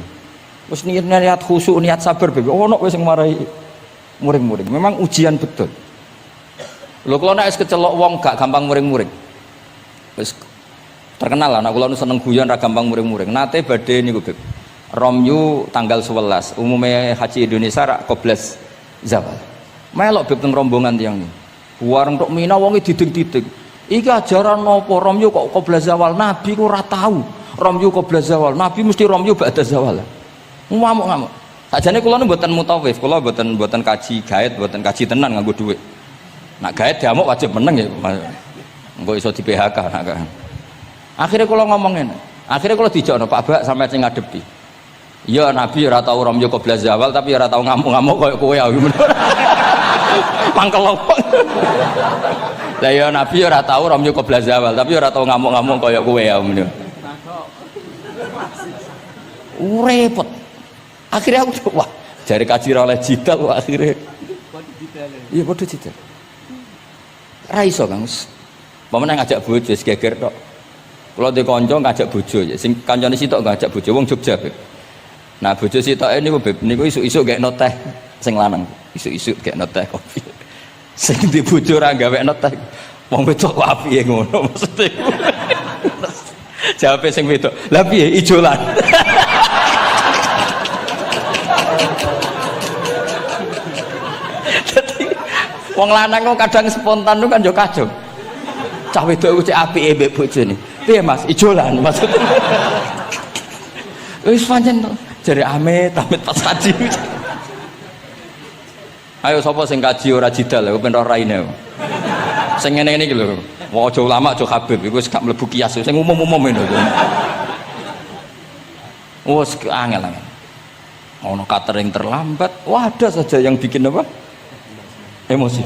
Wis niat khusyuk, niat sabar bebe. Ana wae sing marai muring-muring. Memang ujian betul. Lho kula nek wis kecelok wong gak gampang muring-muring. Wis terkenal lah nek kula seneng guyon ra gampang muring-muring. Nate badhe niku beb. Romyu tanggal 11 umumnya haji Indonesia rak koblas zawal melok beb teng rombongan tiyang niku wareng tok Mina wonge diding-diding iki ajaran napa Romyu kok koblas zawal nabi ku ora tau Romyu koblas zawal nabi mesti Romyu ba'da zawal ngamuk-ngamuk sajane kula nu mboten mutawif kula mboten kaji gaet mboten kaji tenan nganggo dhuwit nak gaet diamuk wajib meneng ya engko iso di PHK nak akhirnya kula ngomong ngene akhirnya kula dijakno Pak Bak sampai sing ngadepi. Ya Nabi ora tau Romyo koblas zawal tapi ora tau ngamuk-ngamuk koyo kowe ya. Mangkel opo. Lah ya Nabi ora tau Romyo koblas zawal tapi ora tau ngamuk-ngamuk koyo kowe ya. Repot. Akhirnya aku wah, jare kaji oleh jidal wah akhirnya. Iya padha jidal. Ra iso Kang. Pamane ngajak bojo geger tok. Kula ndek kanca ngajak bojo, sing kancane sitok ngajak bojo wong Jogja. Nah bojo sitoke niku beb niku isuk-isuk gekno teh sing lanang. Isu-isu kayak ngeteh kopi. Sing di bojo ora gawe ngeteh. Wong wedok kok apike ngono maksudnya. Jawabe sing wedok, "Lah piye ijolan?" Dadi wong lanang kok kadang spontan kan yo kacau. Cah wedok ku cek apike mbek bojone. Piye Mas, ijolan maksudnya. Wis pancen jare amit pas kaji. Ayo sapa sing kaji ora jidal kok ben ora raine. Sing ngene iki lho. Wong aja ulama aja Habib iku wis gak mlebu kias sing umum-umum ngono. Wes angel. Ono catering terlambat, wah ada saja yang bikin apa? Emosi.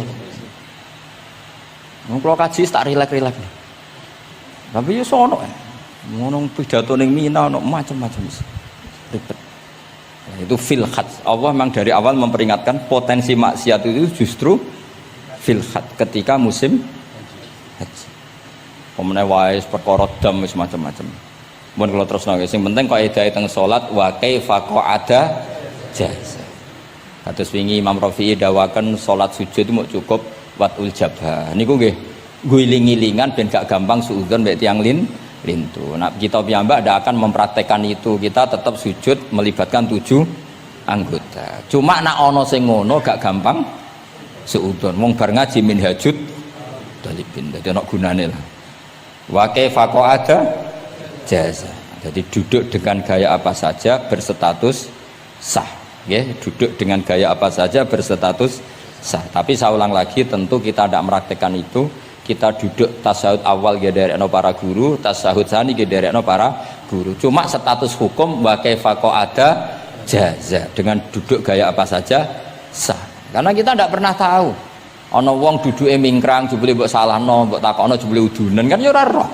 Kalau kaji tak rileks. Tapi ya sono. Ngono pidato ning Mina ono macam-macam ribet. Nah, itu fil khat. Allah memang dari awal memperingatkan potensi maksiat itu justru fil khat ketika musim haji. Pemene wae perkara dam wis macam-macam. Mun kula terusno sing penting kaidah teng salat wa kaifa qa'ada jaza. Kados wingi Imam Rafi'i dawaken salat sujud itu mau cukup watul jabha. Niku nggih guling-gilingan ben gak gampang suudzon mbek tiyang lintu. Nah, kita piyambak tidak akan mempraktekkan itu. Kita tetap sujud melibatkan 7 anggota. Cuma nak ono sing ngono gak gampang suudzon. Wong bar ngaji minhajud dalibin. Dadi ono gunane lah. Wa kaifa qa'ada jaza. Jadi duduk dengan gaya apa saja berstatus sah. Ya, duduk dengan gaya apa saja berstatus sah. Tapi saya ulang lagi, tentu kita tidak mempraktekkan itu. Kita duduk tasahud awal gederekno para guru, tasahud sani gederekno para guru. Cuma status hukum wa kaifa qa'ada jaza, dengan duduk gaya apa saja sah. Karena kita tidak pernah tahu. Ana wong duduke mingkrang jebule mbok salahno, mbok takokno jebule udunen kan ya ora roh.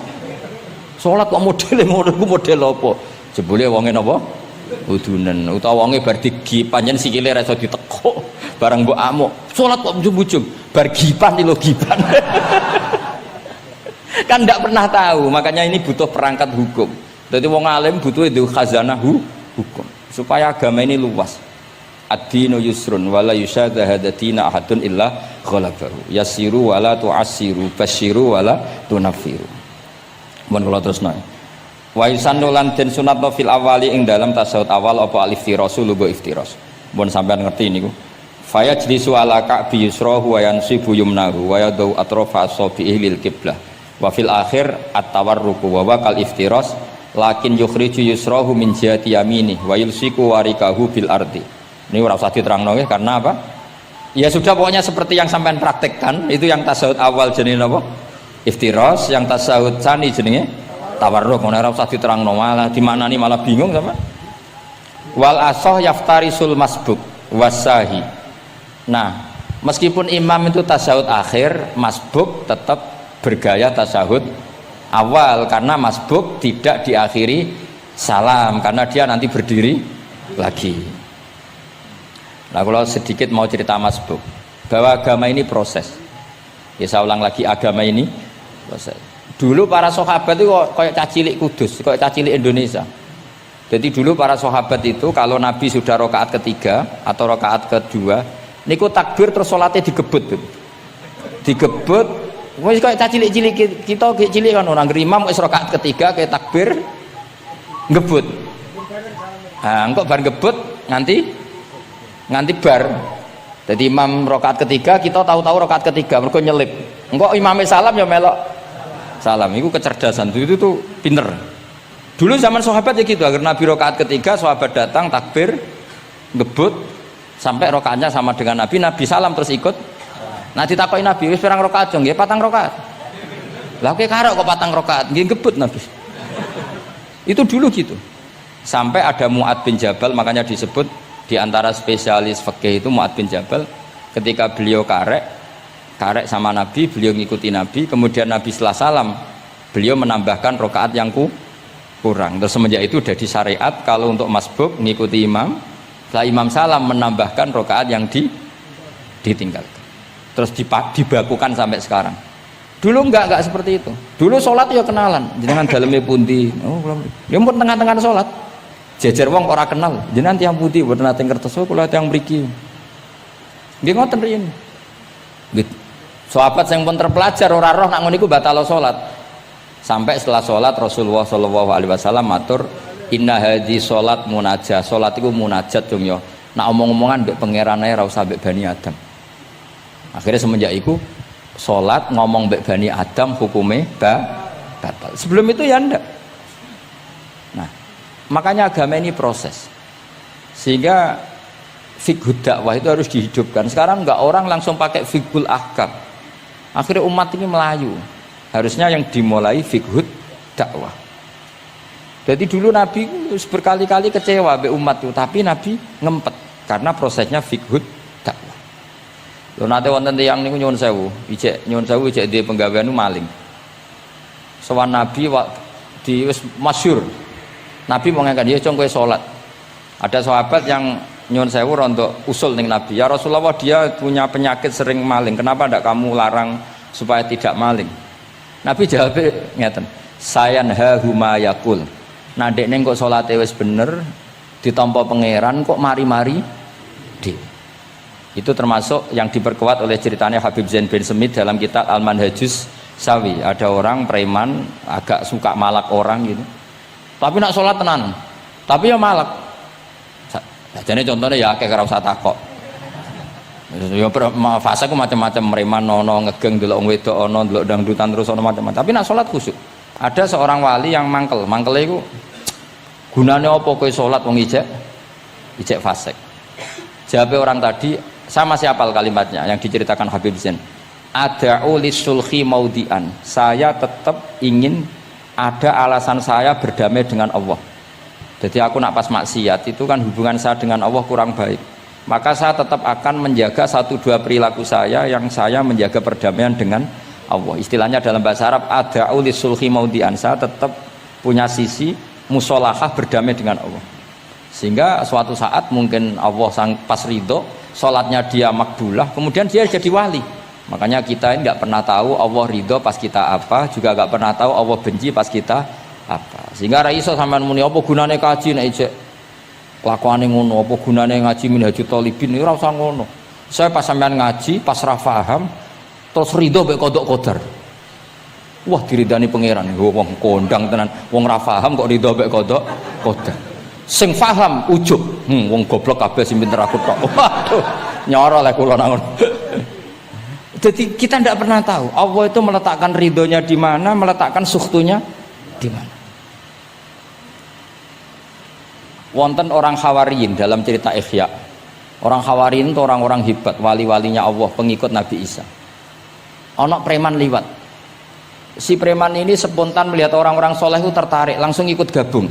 Salat kok modele ngono ku model apa? Jebule wonge napa? Udunen. Utawa wonge bar digi panjen sikile ra iso ditekuk. Barang mbok amuk, salat kok ujug-ujug, bar gipan lho gipan. Kan tidak pernah tahu, makanya ini butuh perangkat hukum. Jadi wong alim butuh itu khazanah hukum supaya agama ini luas. Ad-dinu yusrun wala yusyadda hadatina ahadun illa ghalabahu. Yasiru wala tu'assiru, basyiru wala tunaffiru. Mun kula terusno. Wa yusannu lan den sunatno fil awali ing dalam tasawuf awal apa al-iftirasu lugo iftiras. Mun sampean ngerti niku. Faya jlisu ala ka'bi yusrahu wa yansibu yumnahu wa yadau atrafa asabihi lil qiblah. Wa fil akhir at-tawarruku wa kal iftiras lakin yukhriju yusrahu min jihati yamini wa yulsiku warikahu bil ardi. Ini ora usah diterangno nggih karena apa? Ya sudah pokoknya seperti yang sampean praktekkan, itu yang tasawuf awal jenenge napa? Iftiras, yang tasawuf tsani jenenge tawarruk. Ora usah diterangno malah dimaknani malah bingung sama. Wal asah yaftarisul masbuk wasahi. Nah, meskipun imam itu tasawuf akhir, masbuk tetap bergaya tasahud awal karena masbuk tidak diakhiri salam karena dia nanti berdiri lagi. Nah, kalau sedikit mau cerita masbuk bahwa agama ini proses. Ya saya ulang lagi, agama ini proses. Dulu para sahabat itu kayak cacilik Kudus, kayak cacilik Indonesia. Jadi dulu para sahabat itu kalau Nabi sudah rakaat ketiga atau rakaat kedua, niku takbir terus sholatnya digebut. Digebut wis kaya cilik-cilik kita cilik kan orang imam wis rakaat ketiga kayak takbir ngebut. Nah, engko bar ngebut nganti bar. Jadi imam rakaat ketiga kita tahu-tahu rakaat ketiga mergo nyelip. Engko imame salam ya melok salam. Itu kecerdasan itu tuh pinter. Dulu zaman sahabat ya gitu, agar Nabi rakaat ketiga sahabat datang takbir ngebut sampai rakaatnya sama dengan Nabi, Nabi salam terus ikut. Nah ditakoki Nabi, wis pirang rakaat jong? Nggih 4 rakaat. Lah oke karo kok 4 rakaat, nggih ngebut Nabi. Itu dulu gitu. Sampai ada Mu'ad bin Jabal, makanya disebut di antara spesialis fikih itu Mu'ad bin Jabal, ketika beliau karek sama Nabi, beliau ngikuti Nabi, kemudian Nabi setelah salam, beliau menambahkan rakaat yang kurang. Terus semenjak itu udah di syariat kalau untuk masbuk ngikuti imam, setelah imam salam menambahkan rakaat yang ditinggalkan. Terus dibakukan sampai sekarang. Dulu enggak seperti itu. Dulu sholat ya kenalan, jenengan dalemnya pundi. Oh, ya pun tengah-tengah sholat. Jejer wong ora kenal, jenengan tiang putih, boten nate ngertos kula tiang mriki. Nggih ngoten riyen. Nggih. Sahabat sing pun terpelajar ora roh nak ngono iku batal salat. Sampai setelah salat Rasulullah sallallahu alaihi wasallam matur, "Inna hadhi salat munajah." Salat iku munajat dong ya. Nak omong-omongan mbek pangeran ae ora usah mbek Bani Adam. Akhirnya semenjak itu salat ngomong mbek Bani Adam hukume batal. Sebelum itu ya ndak. Nah, makanya agama ini proses. Sehingga fiqhud dakwah itu harus dihidupkan. Sekarang enggak orang langsung pakai fiqhul ahkam. Akhirnya umat ini melayu. Harusnya yang dimulai fiqhud dakwah. Jadi dulu Nabi berkali-kali kecewa be umat itu, tapi Nabi ngempet karena prosesnya fiqhud dakwah. Lho nate wonten tiyang niku nyuwun sewu, ijek duwe penggawean maling. Sowan Nabi di wis masyhur. Nabi mau ngangkat dia cong kowe salat. Ada sahabat yang nyuwun sewu rontok usul ning Nabi, "Ya Rasulullah, dia punya penyakit sering maling. Kenapa ndak kamu larang supaya tidak maling?" Nabi jawab ngeten, "Sayanhahu ma yaqul." Nah dekne kok salate wis bener ditampa pangeran kok mari-mari di. Itu termasuk yang diperkuat oleh ceritanya Habib Zain bin Smith dalam kitab Al-Manhajus Sawi. Ada orang preman agak suka malak orang gitu. Tapi nak sholat tenan. Tapi ya malak. Jadi contohnya ya kayak ora usah takok. Ya fase ku macam-macam preman ono ngegeng delok wong wedok ono delok dangdutan terus ono macam-macam. Tapi nak sholat khusyuk. Ada seorang wali yang mangkel itu gunanya apa kowe sholat wong ijek fasik. Jawab orang tadi, saya masih hafal kalimatnya yang diceritakan Habib Zain. Ada'u lisulhi maudian. Saya tetap ingin ada alasan saya berdamai dengan Allah. Jadi aku nak pas maksiat itu kan hubungan saya dengan Allah kurang baik. Maka saya tetap akan menjaga 1-2 perilaku saya yang saya menjaga perdamaian dengan Allah. Istilahnya dalam bahasa Arab ada'u lisulhi maudian. Saya tetap punya sisi musolahah berdamai dengan Allah. Sehingga suatu saat mungkin Allah sang pas ridho, sholatnya dia makbulah, kemudian dia jadi wali. Makanya kita ini nggak pernah tahu Allah ridho pas kita apa, juga nggak pernah tahu Allah benci pas kita apa. Sehingga raiso sampean muni apa gunane kaji nek ijek kelakuane ngono, apa gunane ngaji Minhajul Thalibin ora usah ngono. Saya pas sampean ngaji, pas ra paham, terus ridho mek kodok qadar. Wah diridani pangeran, wong kondang tenan, wong ra paham kok ridho mek kodok qadar. Sing paham ujub, wong goblok kabeh sing pinter aku tok. Waduh, nyoro lek kula nang ngono. Jadi kita tidak pernah tahu Allah itu meletakkan ridhonya di mana, meletakkan sukhtunya di mana. Wonten orang Hawariyin dalam cerita Ihya. Orang Hawariyin itu orang-orang hebat, wali-walinya Allah, pengikut Nabi Isa. Ono preman liwat. Si preman ini spontan melihat orang-orang soleh itu tertarik, langsung ikut gabung.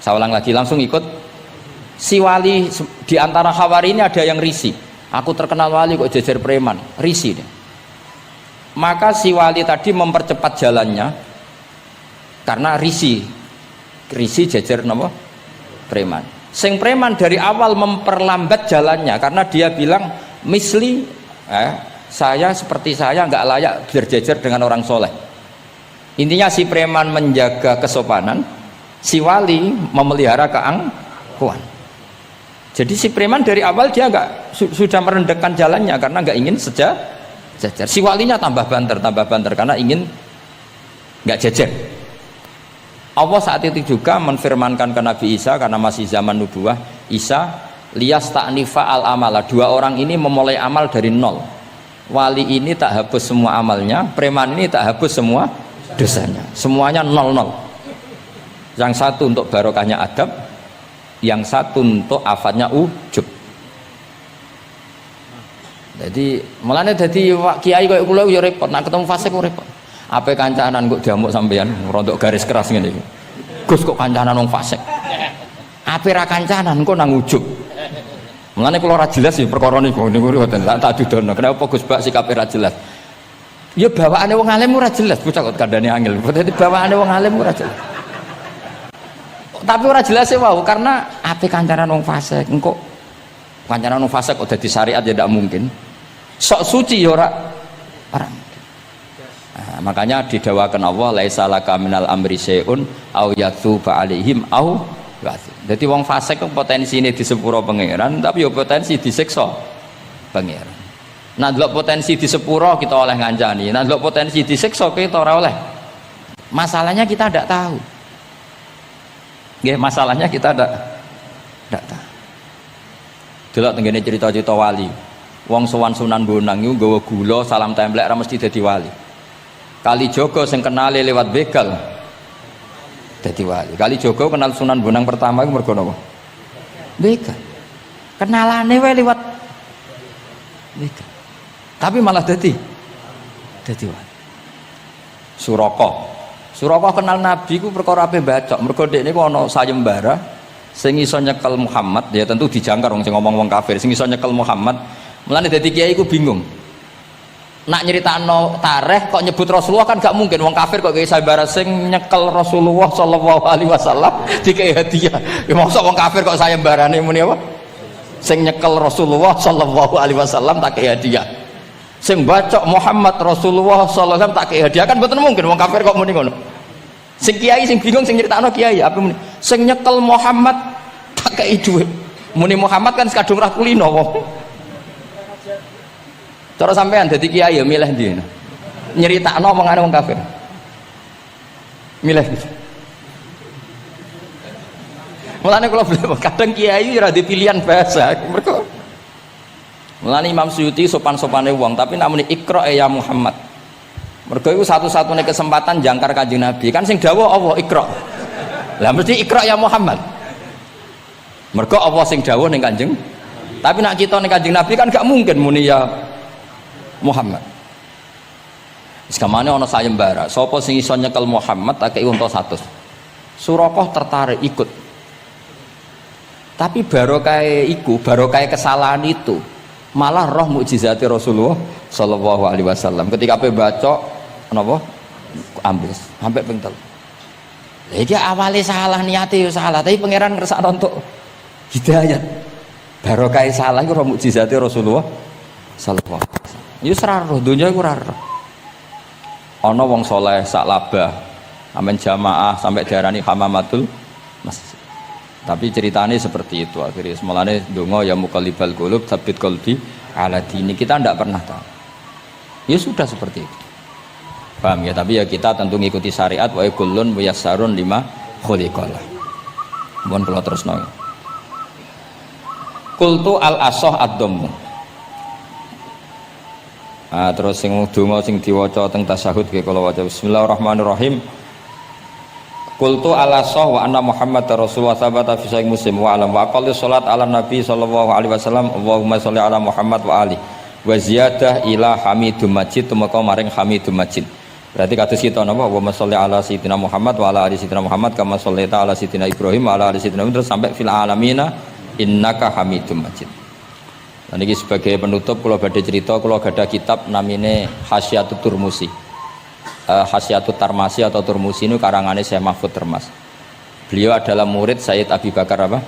Saya ulang lagi, langsung ikut. Si wali di antara Hawariyin ini ada yang risih. Aku terkenal wali kok jejer preman, risih deh. Maka si wali tadi mempercepat jalannya karena risih jejer nama preman. Sing preman dari awal memperlambat jalannya karena dia bilang misli saya seperti saya nggak layak berjejer dengan orang soleh. Intinya si preman menjaga kesopanan, si wali memelihara keangkuhan. Jadi si preman dari awal dia sudah merendahkan jalannya karena nggak ingin sejajar. Si walinya tambah banter karena ingin nggak jajar. Allah saat itu juga menfirmankan ke Nabi Isa karena masih zaman nubuah, Isa liyas ta'nifa al amala. 2 orang ini memulai amal dari nol. Wali ini tak hapus semua amalnya, preman ini tak hapus semua dosanya. Semuanya 0-0. Yang satu untuk barokahnya adab, yang satu untuk afatnya ujub. Jadi mulane dadi kiai koyo kula yo repot, nek ketemu fase kok repot. Ape kancanan kok diamuk sampean rontok garis keras ngene iki. Gus kok kancanan wong fasik. Ape ra kancanan kok nang ujub. Mulane kula ora jelas ya perkara niku ngoten tak dudono. Kenapa Gus Bak sikape ra jelas? Ya bawaane wong alim ora jelas, bocah kok kandhane angel. Dadi bawaane wong alim ora jelas. Tapi ora jelas ya wow, karena ape kancanan wong fasik engko kancanan wong fasik kok dadi syariat ya ndak mungkin. Sok suci ya ora. Nah, makanya didawakan Allah laisa laka minal amri syai'un au yatuba alaihim au ya'dzib. Dadi wong fasik kok potensine disepuro pangeran tapi ya potensi disiksa pangeran. Nah delok potensi di sepuro kita oleh ngancani, nah delok potensi di siksa kita ora oleh. Masalahnya kita tidak tahu. Nggih, masalahnya kita tidak tahu. Delok tenggene cerita-cerita wali. Wong sowan Sunan Bonang iku nggawa gula salam templek ra mesti dadi wali. Kalijaga sing kenale lewat begal dadi wali. Kalijaga kenal Sunan Bonang pertama iku mergo napa? Begal. Kenalane wae lewat begal. Tapi malah dadi wali. Suraka kenal Nabi ku perkara ape bacok. Mergo dekne ku ana sayembara sing iso nyekel Muhammad, ya tentu dijangkar wong sing ngomong wong kafir, sing iso nyekel Muhammad. Mulane dadi kiai ku bingung. Nak nyeritakno tarikh kok nyebut Rasulullah kan gak mungkin wong kafir kok kiai sayembara sing nyekel Rasulullah sallallahu alaihi wasallam dikei hadiah. Ya mosok wong kafir kok sayembarane muni apa? Sing nyekel Rasulullah sallallahu alaihi wasallam tak kei hadiah. Sing bacok Muhammad Rasulullah sallallahu alaihi wasallam tak kei hadiah kan mboten mungkin wong kafir kok muni ngono. Sing kiai sing bingung sing nyeritakno kiai apa muni? Sing nyekel Muhammad tak kei dhuwit. Muni Muhammad kan kadung ra kulino wong. Cara sampean dadi kiai ya milih ndi? Nyeritakno omongane wong kafir. Milih. Mulane kula kadang kiai ora di pilihan bahasa. Mergo mulane Imam Suyuti sopan-sopane wong tapi namune Iqra ya Muhammad. Mergo iku satu-satunya kesempatan jangkar Kanjeng Nabi. Kan sing dawuh Allah Iqra. Lah mesti Iqra ya Muhammad. Mergo Allah sing dawuh ning Kanjeng. Tapi nak kita ning Kanjeng Nabi kan gak mungkin muni ya Muhammad. Sekamane ana sayembara, sapa sing iso nyekel Muhammad tak kei unta 100. Suraqah tertarik ikut. Tapi barokah kesalahan itu malah roh mukjizat Rasulullah sallallahu alaihi wasallam. Ketika pe baca napa ambles sampai ping 3. Lah iki awale salah niate yo salah, tapi pangeran ngersakno untuk hidayat. Barokah salah iku roh mukjizat Rasulullah sallallahu alaihi wasallam. Ya seraro dunia iku ora ero. Ana wong saleh sak labah, amen jamaah sampai diarani hamamatul masjid. Tapi ceritanya seperti itu akhirnya. Semulane donga ya muqallibal qulub tsabbit qalbi ala dini. Kita ndak pernah tahu. Ya sudah seperti itu. Paham ya? Tapi ya kita tentu ngikuti syariat wa kullun muyassarun lima khuliqalah. Mohon kula terusno. Qultu al asah ad-dhammu. Terus sing donga sing diwaca teng tasyahud nggih kula waca bismillahirrahmanirrahim. Qultu ala sah wa anna Muhammad Rasulullah sabata fi sahih Muslim wa alam wa aqalli salat ala Nabi sallallahu alaihi wasallam Allahumma sholli ala Muhammad wa ali wa ziyadah ila Hamidum Majid tumeka maring Hamidum Majid. Berarti kados kita napa Allahumma sholli ala sayyidina Muhammad wa ala ali sayyidina Muhammad kama shollaita ala sayyidina Ibrahim wa ala ali sayyidina Ibrahim terus sampai fil alamina innaka Hamidum Majid. Nah, ini sebagai penutup kalau badhe cerita kalau ada kitab namine Hasyatut Turmusi. Hasyatut Tarmasi atau Turmusi ini karangannya Syekh Mahfud Termas. Beliau adalah murid Sayyid Abi Bakar apa?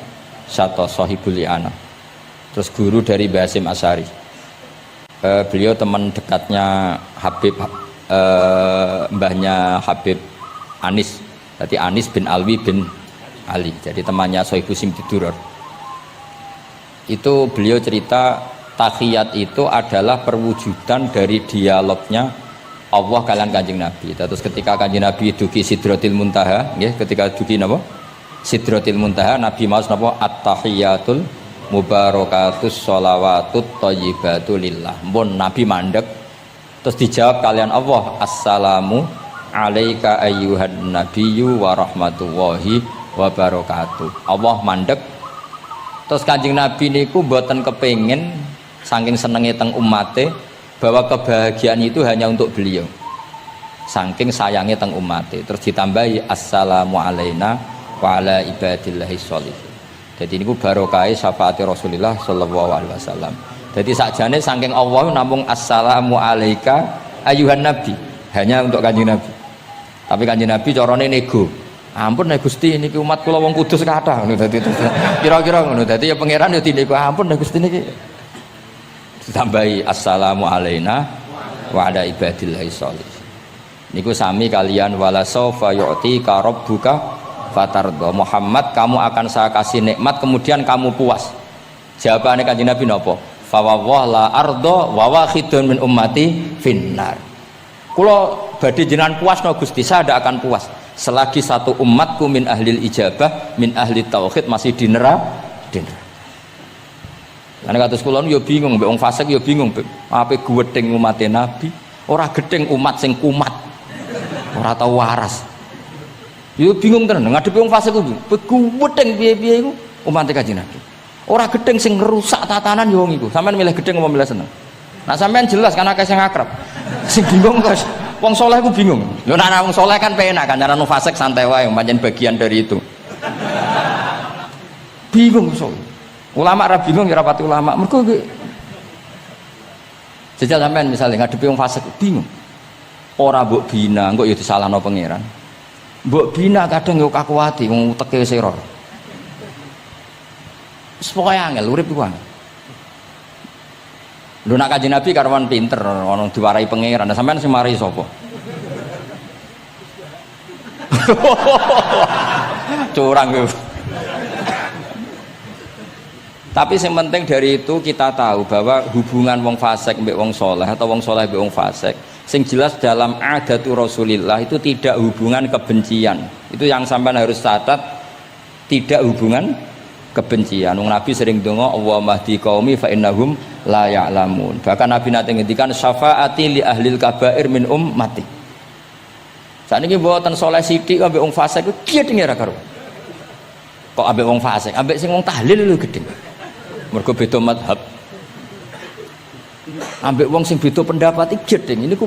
Syato Sohibul Li'ana. Terus guru dari Basim Asyari. Beliau teman dekatnya Habib mbahnya Habib Anis. Jadi Anis bin Alwi bin Ali. Jadi temannya Sohibu Simtiduror. Itu beliau cerita tahiyat itu adalah perwujudan dari dialognya Allah kalian Kanjeng Nabi. Terus ketika Kanjeng Nabi dugi Sidratil Muntaha, ya, ketika dugi napa? Sidratil Muntaha, Nabi maos napa? At-tahiyatul mubarakatus sholawatut thayyibatu lillah. Mun Nabi mandek terus dijawab kalian Allah, assalamu alaika ayyuhan nabiyyu wa rahmatullahi wa barakatuh. Allah mandek. Terus Kanjeng Nabi niku mboten kepengin saking senenge teng umate bahwa kebahagiaan itu hanya untuk beliau. Saking sayangnya teng umate. Terus ditambahi assalamu alaina wa ala ibadillahi sholihin. Jadi niku barokah syafaat Rasulullah sallallahu alaihi wasallam. Jadi sakjane saking Allah namung assalamu alaika ayuhan nabi, hanya untuk Kanjeng Nabi. Tapi Kanjeng Nabi carane nego. Ampun nek Gusti niki umat kula wong kudus kathah ngono dadi kira-kira ngono dadi ya pangeran ya dinego ampun nek Gusti niki ditambahi assalamu alaina wa ala ibadillahi sholihin. Niku sami kalian wala saufa yu'tika rabbuka fatardo. Muhammad kamu akan saya kasih nikmat kemudian kamu puas. Jawabannya Kanjeng Nabi napa? fa wallah la ardo wa wahidun min ummati finnar. Kula badhe jenengan puas no Gusti, saya tidak akan puas selagi satu umatku min ahlil ijabah, min ahli tauhid masih di neraka. Lan kados kula yo bingung mbek wong fasik yo bingung ape gedeng umat Nabi, ora gedeng umat sing kumat. Ora tau waras. Yo bingung tenan ngadepi wong fasik kuwi. Gedeng piye-piye iku umat Kanjeng Nabi. Ora gedeng sing ngerusak tatanan yo wong iku. Sampeyan milih gedeng apa milih seneng? Nah sampean jelas kan akeh sing akrab. Sing bingung kok wong saleh ku bingung. Lho nek wong saleh kan penak kan cara fasik santai wae pancen bagian dari itu. Bingung so. Ulama ra bingung ya rapati ulama. Mergo jajal sampean misalnya ngadepi wong fasik bingung. Ora mbok bina engko ya disalahno pangeran. Mbok bina kadang yo kakuwati wong uteke sira. Wis pokoke angel urip iku angel. Lho nak Kanjeng Nabi karwan pinter ono diwarai pangeran. Nah, sampean sing mari sapa? Curang yo. Tapi yang penting dari itu kita tahu bahwa hubungan wong fasik mbek wong soleh atau wong soleh mbek wong fasik, sing jelas dalam adatu Rasulillah itu tidak hubungan kebencian. Itu yang sampean harus catat, tidak hubungan kebencian. Wong Nabi sering donga Allahumma hdi qaumi fa innahum la ya'lamun. Bahkan Nabi nate ngendikan syafaati li ahlil kabair min ummati. Sakniki mboten soleh sithik ambek wong fasik ku gedhe ora karo. Kok ambek wong fasik, ambek sing wong tahlil lho gedhe. Mergo beda madhab. Ambek wong sing beda pendapat iki gedhe. Ini ku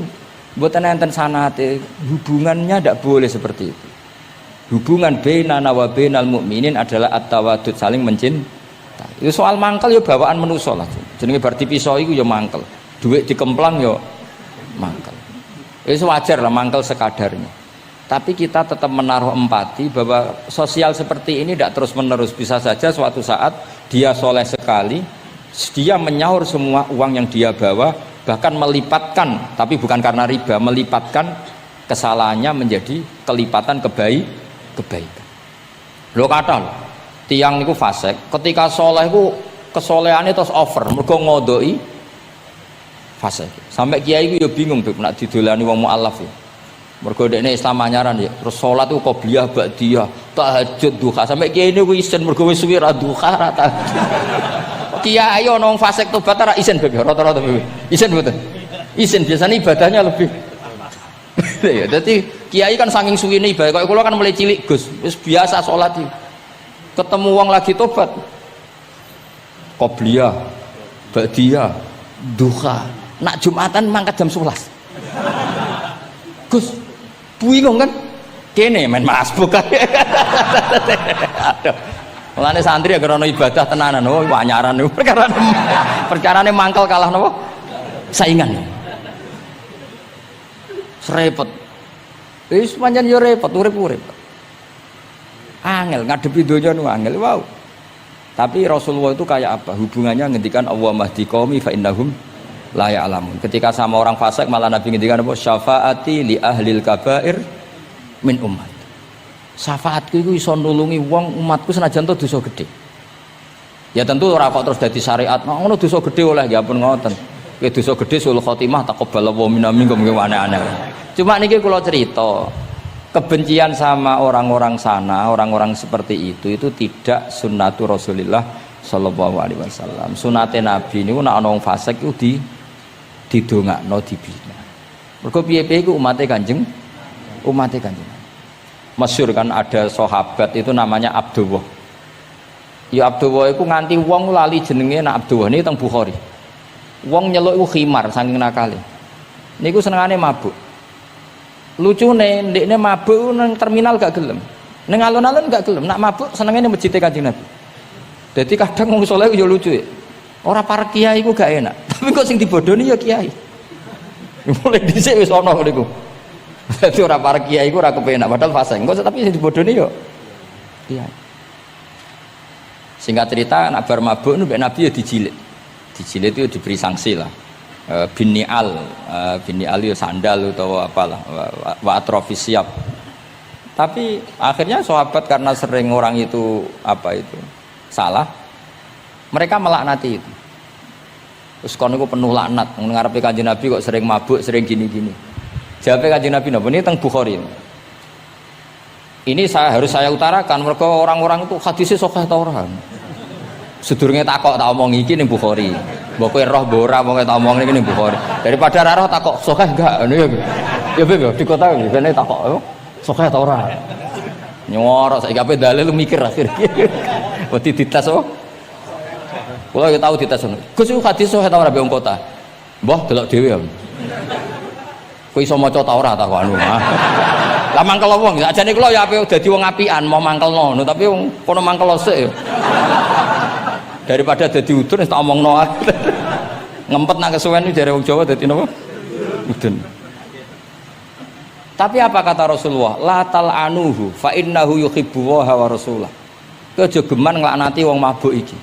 mboten enten sanate, hubungannya ndak boleh seperti itu. Hubungan bainana wa bainal mukminin adalah at-tawaddud, saling mencintai. Itu soal mangkel ya bawaan manusa lah. Jenenge bar dipisah iku ya mangkel. Duit dikemplang ya mangkel. Itu wajar lah mangkel sekadarnya. Tapi kita tetap menaruh empati bahwa sosial seperti ini tidak terus-menerus. Bisa saja suatu saat dia soleh sekali, dia menyaur semua uang yang dia bawa, bahkan melipatkan, tapi bukan karena riba, melipatkan kesalahannya menjadi kelipatan kebaikan. Lo kata lo, tiang niku fasik, ketika soleh ku kesolehannya terus over, mergo ngodoi fasik. Sampai kiai ku ya bingung tuh, nak didolani wong mualaf ya. Mergo dekne Islam anyaran ya, terus salat ku qobliyah ba'diyah, tahajud duha. Sampai kiai niku isen mergo wis suwi ra duha ra tahajud. Kiai ana wong fasik tobat ra isen bebe, rata-rata bebe. Isen mboten. Isen biasanya ibadahnya lebih. Ya, jadi kiai kan saking suwine ibadah. Kok kula kan mulai cilik Gus, wis biasa salat iki. Ketemu wong lagi tobat. Qobliyah, ba'diyah, duha. Nak Jumatan mangkat jam 11. Gus, bingung kan? Kene main masbuk kan. Aduh. Mulane santri agar ono ibadah tenanan, oh anyaran niku perkarane mangkel kalah napa? Saingan. Repot. Wis pancen yo repot, urip-urip. Angel ngadepi donya nu angel, wow. Tapi Rasulullah itu kayak apa? Hubungannya ngendikan Allahumma hdi qaumi fa innahum la ya'lamun. Ketika sama orang fasik malah Nabi ngendikan apa? Syafaati li ahlil kabair min ummat. Syafaatku iku iso nulungi wong umatku senajan to dosa gedhe. Ya tentu ora kok terus dadi syariat. Ngono dosa gedhe oleh ya pun ngoten. Ki dosa gedhe sul khotimah taqabbalallahu minna minkum ki aneh-aneh. Cuma niki kula cerita, kebencian sama orang-orang sana, orang-orang seperti itu tidak sunnatu Rasulillah sallallahu alaihi wasallam. Sunate Nabi niku nek ana wong fasik iku didongakno dibina. Mergo piye-piye iku umate Kanjeng. Masyhur kan ada sahabat itu namanya Abdullah. Ya Abdullah itu nganti wong lali jenenge nak Abdullah ini teng Bukhari. Wong nyeluk iku khimar saking nakale. Niku senengane mabuk. Lucune ndekne mabuk nang terminal gak gelem. Ning alun-alun gak gelem, nak mabuk senenge ning masjid Kanjeng Nabi. Dadi kadang wong saleh yo lucu ya. Ora para kiai ku gak enak, tapi kok sing dibodoni ya kiai. Mulai dhisik wis ana niku. Dadi ora para kiai ku ora kepenak padahal fasik. Engko tapi sing dibodoni yo kiai. Singkat cerita nak bar mabuk mbek Nabi ya dijilid. Dijilid itu diberi sanksi lah. Binial ya sandal atau apalah wa atrofis siap. Tapi akhirnya sahabat karena sering orang itu salah, mereka melaknati itu. Terus kono niku penuh laknat, ngarepe Kanjeng Nabi kok sering mabuk, sering gini-gini. Jawabe Kanjeng Nabi napa? Ini teng Bukhari. Ini harus saya utarakan mereka orang-orang itu hadisnya sahih ta ora. Sedurunge takok tak omong iki ning Bukhari. Mbok kowe roh mbok ora wong tak omong iki ning Bukhari. Daripada ra roh takok sahih enggak ngono ya. Ya beb di kota iki kene takok sahih ta ora. Nyorok saiki ape dalil mikir akhir. Wedi dites oh. Kula ya tau dites ngono. Gus iku hadis sahih ta ora be wong kota. Mbah delok dhewe ya. Kowe iso maca ta ora tak anu. Lah mangkel wong, ajane kula ya ape dadi wong apian mau mangkelno, tapi wong kono mangkel sik ya. Daripada dadi udun wis tak omongno ae. Ngempet nang kesuwen jare wong Jawa dadi napa? Udun. Tapi apa kata Rasulullah? La tal'anuhu fa innahu yuhibbu wa rasulah. Aja geman nglaknati wong mabuk iki.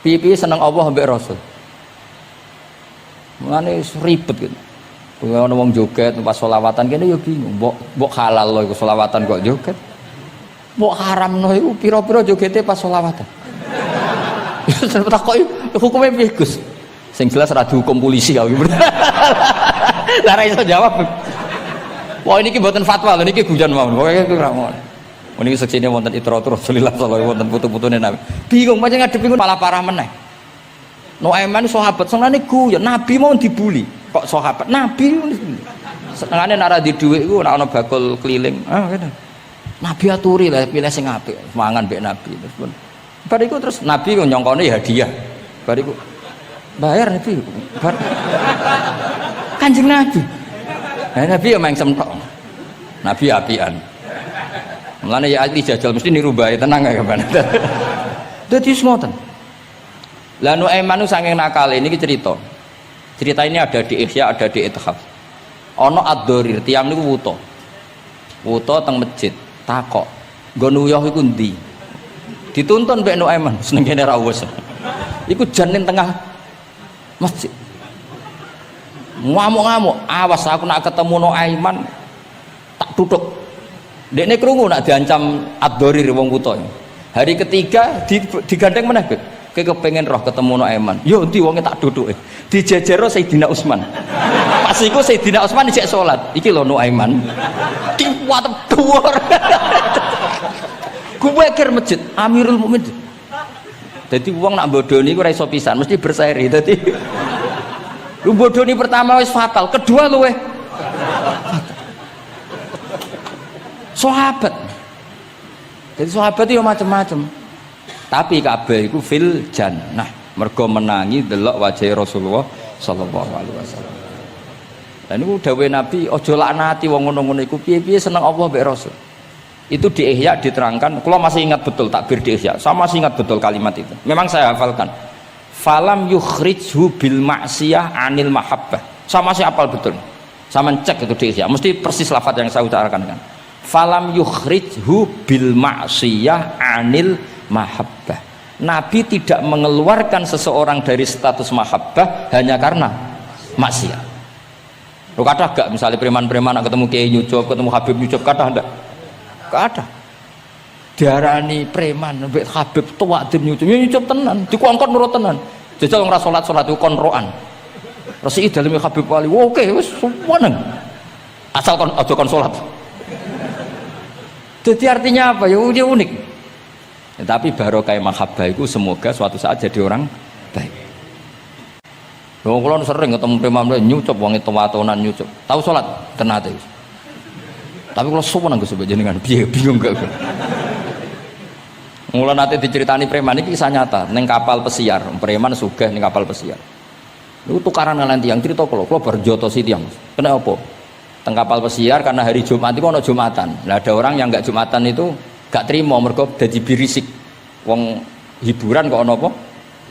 Piye-piye seneng Allah mbek Rasul. Mulane ribet gitu. Kuwi ana wong joget pas selawatan kene ya bingung, mbok halal lho iku selawatan kok joget. Mbok haramno iku pira-pira jogete pas selawatan. Terus takoki hukume piye Gus? Sing jelas ora dihukum polisi kok. Lah ra iso jawab. Wah niki mboten fatwa lho niki guyon mawon. Pokoke iku ra ngono. Niki seksine wonten itratur Rasulullah sallallahu alaihi wasallam wonten putu-putune Nabi. Bingung pancen ngadepi malah parah meneh. Nuaiman sahabat senengane guyon, Nabi mau dibuli. Kok sahabat Nabi senengane nek ora di dhuwit iku nek ana bakul keliling. Ngene. Nabi aturi lah pilih sing apik, mangan mbek Nabi terus pun. Bar iku terus Nabi kok nyongkone hadiah. Bar iku bayar Nabi. Bar Kanjeng Nabi. Nah, Nabi ya mengsem tok. Nabi apian. Mulane ya ahli jajal mesti niru bae tenang ya kan. Dadi semoten. Lah Nuaiman saking nakal ini cerita. Cerita ini ada di Ihya, ada di Ithaf. Ono ad-Dharir, tiyang niku wuta. Wuta teng masjid, takok. Nggo nuyuh iku ndi? Dituntun mbek Nuaiman, seneng kene ra wis. Iku jan ning tengah masjid. Ngamuk-ngamuk, awas aku nak ketemu Nuaiman tak tutuk. Dekne krungu nak diancam ad-Dharir wong wuta. Hari ketiga digandeng meneh, Kowe kepengen roh ketemu Nuaiman. Yo endi wonge tak duduke. Dijejero Sayyidina Utsman. Pas iku Sayyidina Utsman isih salat. Iki lho Nuaiman. Kuwat dhuwur. Kuwekir masjid Amirul Mukminin. Dadi wong nak bodoni iku ora iso pisan, mesti berseri. Dadi lu bodoni pertama wis fatal, kedua luweh sahabat. Jadi sahabat itu macam-macam. Tapi kabeh iku fil jannah. Mergo menangi delok wajah Rasulullah sallallahu alaihi wasallam. Dan niku dawuh Nabi, aja laknati wong ngono-ngono iku piye-piye seneng Allah mbek Rasul. Itu di Ihya diterangkan, kalau masih ingat betul takbir di Ihya, saya masih ingat betul kalimat itu. Memang saya hafalkan. Falam yukhrijhu bil ma'siyah anil mahabbah. Saya masih hafal betul. Saya mencek itu di Ihya, mesti persis lafaz yang saya utarakan kan. Falam yukhrijhu bil ma'siyah anil mahabbah. Nabi tidak mengeluarkan seseorang dari status mahabbah hanya karena maksiat. Lo kata gak misalnya preman-preman ketemu Kiai Nyucup, ketemu Habib Nyucup, kata enggak? Gak ada. Diarani preman, mbek Habib tua dim Nyucup, Nyucup tenan, dikongkon nurut tenan. Jajal ora salat itu konroan. Resi daleme Habib Wali, oke wis seneng. Asal kon aja kon salat. Jadi artinya apa? Ya unik. Tapi barokah mahabbah itu semoga suatu saat jadi orang baik. Wong kula sering ketemu preman Nyucup wong tua-tuanan Nyucup. Tahu salat tenate. Tapi kalau sopan nggak sebab jenengan, bingung gak? Mulai nanti diceritani preman ini kisah nyata, neng kapal pesiar, preman sugih neng kapal pesiar. Itu tukaran dengan tiang cerita kalau berjoto si tiang. Kenapa? Teng kapal pesiar karena hari Jumat itu ada Jumatan. Nah, ada orang yang nggak Jumatan itu gak terima mereka jadi birisik. Wong hiburan kok ono apa?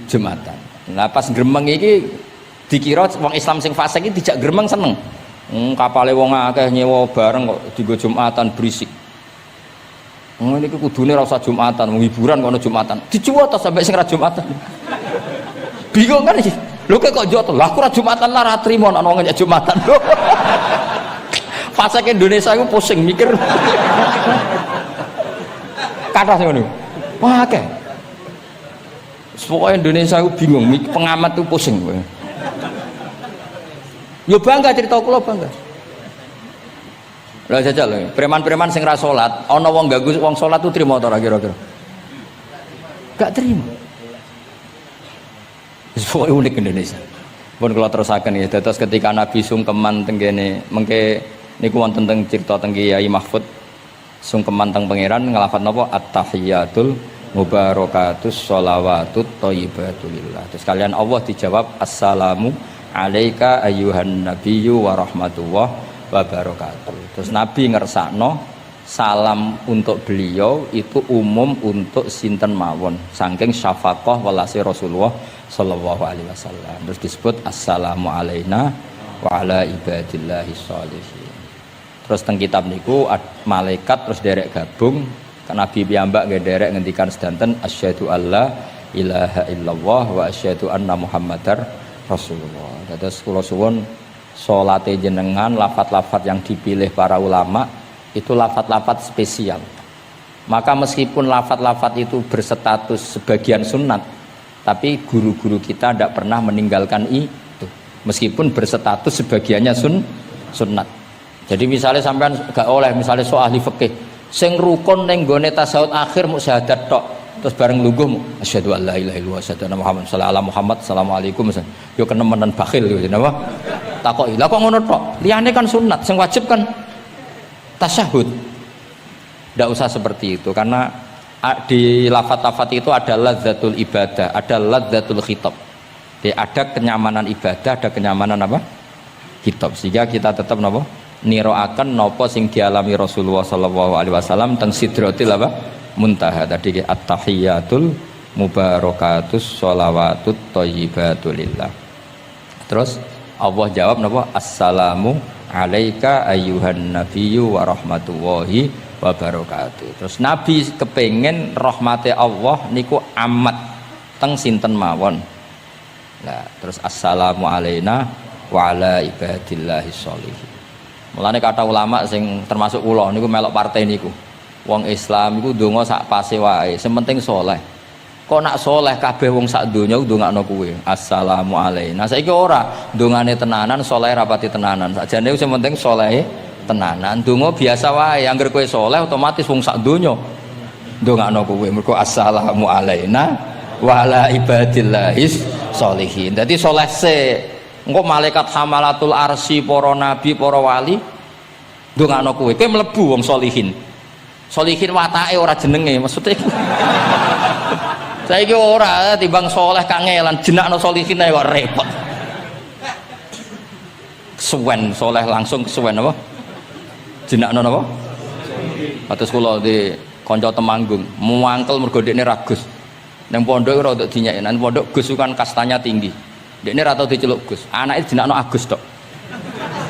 Jumatan. Nah pas gremeng iki dikira wong Islam sing fasik iki dijak gremeng seneng. Kapale wong akeh nyewa bareng kok dienggo Jumatan berisik. Ngene iki kudune ora usah Jumatan, wong hiburan kok ono Jumatan. Dicuwot to sampai sing ra Jumatan. Bingung kan iki. Lho kok joto? Lah aku ra Jumatan lah ra trimo nek wong nyek Jumatan. Fasik Indonesia iku pusing mikir. Kata sing ngono. Wah akeh. Pokoke Indonesia iku bingung, pengamat tuh pusing kowe. Yo bangga cerita kula bangga. Lah jajal lho, preman-preman sing ra salat, ana wong ganggu wong salat tu trimo ta ora kira-kira? Gak terima. Soale unik Indonesia. Pun kula terusaken ya, dados ketika Nabi sungkeman teng kene mengke niku wonten teng cerita teng Kiai Mahfud sungkeman teng pangeran ngelafat napa at-tahiyatul mubarakatus sholawatut thayyibatulillah. Terus kalian Allah dijawab assalamu alaika ayyuhan nabiyyu wa rahmatullah wa barakatuh. Terus Nabi ngersakno salam untuk beliau itu umum untuk sinten mawon saking syafaqah welase Rasulullah sallallahu alaihi wasallam. Terus disebut assalamu alaina wa ala ibadillahi sholihin. Terus teng kitab niku malaikat terus derek gabung Nabi piyambak nggih derek ngendikan sedanten asyhadu alla ilaha illallah wa asyhadu anna muhammadar rasulullah. Terus kula suwun salate jenengan lafat-lafat yang dipilih para ulama itu lafat-lafat spesial. Maka meskipun lafat-lafat itu berstatus sebagian sunnat, tapi guru-guru kita tidak pernah meninggalkan itu. Meskipun berstatus sebagiannya sunnat. Jadi misalnya sampean gak oleh misalnya soal ahli fikih, sing rukun ning gone tasawuf akhir mu syahadat tok. Terus bareng lungguh asyhadu alla ilaha illallah asyhadu anna muhammad sallallahu Muhammad assalamualaikum yo kenemenan bakhil yo napa takoki lha kok ngono tok liyane kan sunat sing wajib kan tasyahud. Tidak usah seperti itu karena di lafat-lafat itu ada lazzatul ibadah, ada lazzatul khitab. Jadi ada kenyamanan ibadah, ada kenyamanan apa? Khitab. Sehingga kita tetap napa? Niroaken napa sing dialami Rasulullah sallallahu alaihi wasallam teng sidratil apa? Muntaha. Tadi at-tahiyatul mubarakatus sholawatut thayyibatulillah. Terus Allah jawab napa? Assalamu alaika ayyuhan nabiyyu wa rahmatullahi wa barakatuh. Terus Nabi kepengen rahmate Allah niku amat teng sinten mawon. Nah, terus assalamu alaina wa ala ibadillahi sholihin. Mulane kata ulama sing termasuk kula niku melok partai niku. Wong Islam iku ndonga sak pase wae, sementing saleh. Kok nak saleh kabeh wong sak donya ndongakno kuwe. Assalamu alaina. Saiki ora ndongane tenanan, saleh rapati tenanan. Sakjane sing penting saleh tenanan. Ndonga biasa wae, angger kowe saleh otomatis wong sak donya ndongakno kuwe. Mergo assalamu alaina wa ala ibadillahis sholihin. Dadi saleh se engko malaikat hamalatul arsy para nabi para wali ndongakno kowe kowe mlebu wong sholihin. Sholihin watake ora jenenge maksudnya saiki ora timbang saleh kangelan jenakno sholihin ae kok repot kesuwen saleh langsung kesuwen apa jenakno napa atus kula di kanca Temanggung muangkel mergo dekne ragus nang pondok ora untuk dinyek nang pondok Gus kan kastanya tinggi dekne ra tau diceluk Gus anake jenakno Agus tok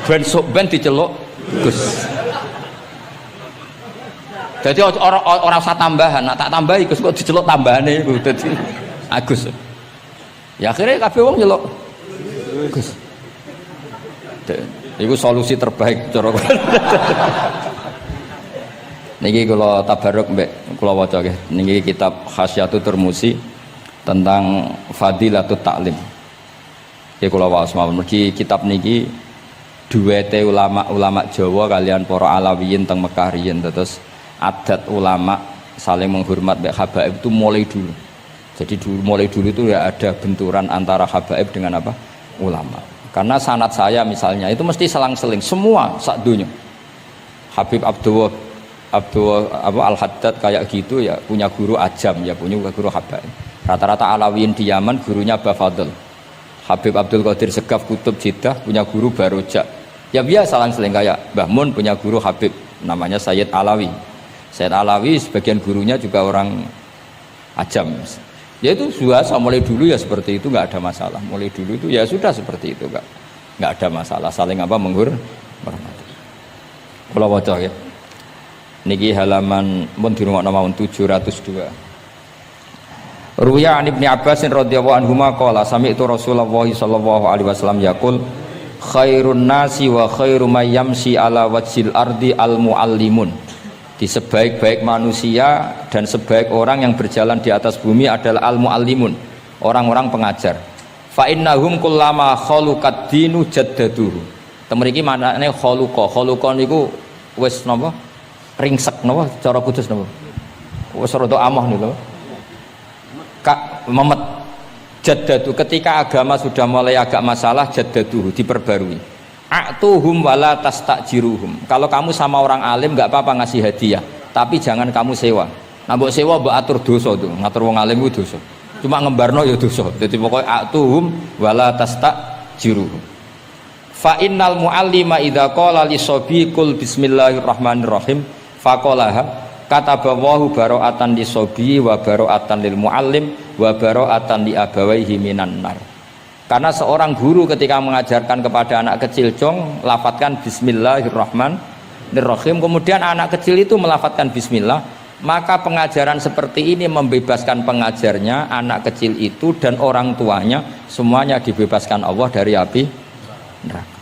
ben sok ben diceluk Gus. Jadi orang usah tambahan, nak tak tambahi Gus kok diceluk tambahane iku dadi Agus. Ya akhirnya kabeh wong nyeluk Gus. Iku solusi terbaik cara niki kula tabarruk mbek kula waca nggih. Niki kitab Khasyatul Turmusi tentang Fadilatut Ta'lim. Nggih kula waos mawon mergi kitab niki duwete ulama-ulama Jawa kalian para Alawiyin teng Mekah riyen terus adat ulama saling menghormat mbek habaib itu mulai dulu. Jadi mulai dulu itu ya ada benturan antara habaib dengan apa? Ulama. Karena sanad saya misalnya itu mesti selang-seling semua sak dunya. Habib Abdullah Al-Haddad kayak gitu ya punya guru ajam ya punya guru habaib. Rata-rata Alawiyin di Yaman gurunya Bafadl. Habib Abdul Qadir Segaf Kutub Jeddah punya guru Barojak. Ya biasa selang-seling kayak Mbah Mun punya guru Habib namanya Sayyid Alawi. Sayyid Alawi sebagian gurunya juga orang ajam. Ya itu biasa mulai dulu ya seperti itu nggak ada masalah. Mulai dulu itu ya sudah seperti itu nggak ada masalah saling apa menghormati. Kalau waca ya. Niki halaman mun dirungokno mawon 702. Ruya an Ibnu Abbas radhiyallahu anhu qala sami'tu Rasulullah sallallahu alaihi wasallam yaqul khairun nasi wa khairu may yamshi ala wajhil ardi al muallimun. Di sebaik-baik manusia dan sebaik orang yang berjalan di atas bumi adalah al muallimun, orang-orang pengajar. Fa innahum kullama khaluqad dinu jaddaduhu. Temen iki manane khaluqa. Khaluqa niku wis napa? Ringsek napa cara kudus napa? Wis rada amah niku. Memet jaddadu ketika agama sudah mulai agak masalah jaddaduhu diperbarui. A'tuhum wala tastajiruhum. Kalau kamu sama orang alim enggak apa-apa ngasih hadiah, tapi jangan kamu sewa. Nah mbok sewa mbok atur dosa tuh, ngatur wong alim ku dosa. Cuma ngembarno ya dosa. Dadi pokoke a'tuhum wala tastajiruhum. Fa innal muallima idza qala li sabi qul bismillahirrahmanirrahim faqalaha katabawahu baro'atan li sobi wa baro'atan lil muallim wa baro'atan li abawaihi minan nar. Karena seorang guru ketika mengajarkan kepada anak kecil jong lafadzkan bismillahirrahmanirrahim, kemudian anak kecil itu melafatkan bismillah, maka pengajaran seperti ini membebaskan pengajarnya, anak kecil itu dan orang tuanya semuanya dibebaskan Allah dari api neraka.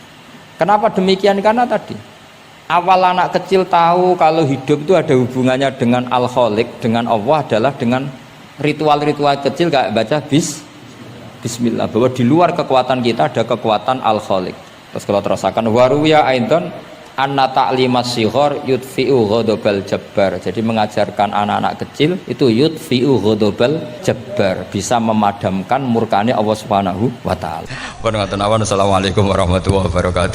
Kenapa demikian? Karena tadi awal anak kecil tahu kalau hidup itu ada hubungannya dengan Al-Khaliq, dengan Allah adalah dengan ritual-ritual kecil kayak baca bismillah, bahwa di luar kekuatan kita ada kekuatan Al-Khaliq. Terus kalau terasakan waruya aidan anna ta'limas sighar yudfi'u ghadabal jabbar. Jadi mengajarkan anak-anak kecil itu yudfi'u ghadabal jabbar, bisa memadamkan murkanya Allah Subhanahu wa taala. Assalamualaikum warahmatullahi wabarakatuh.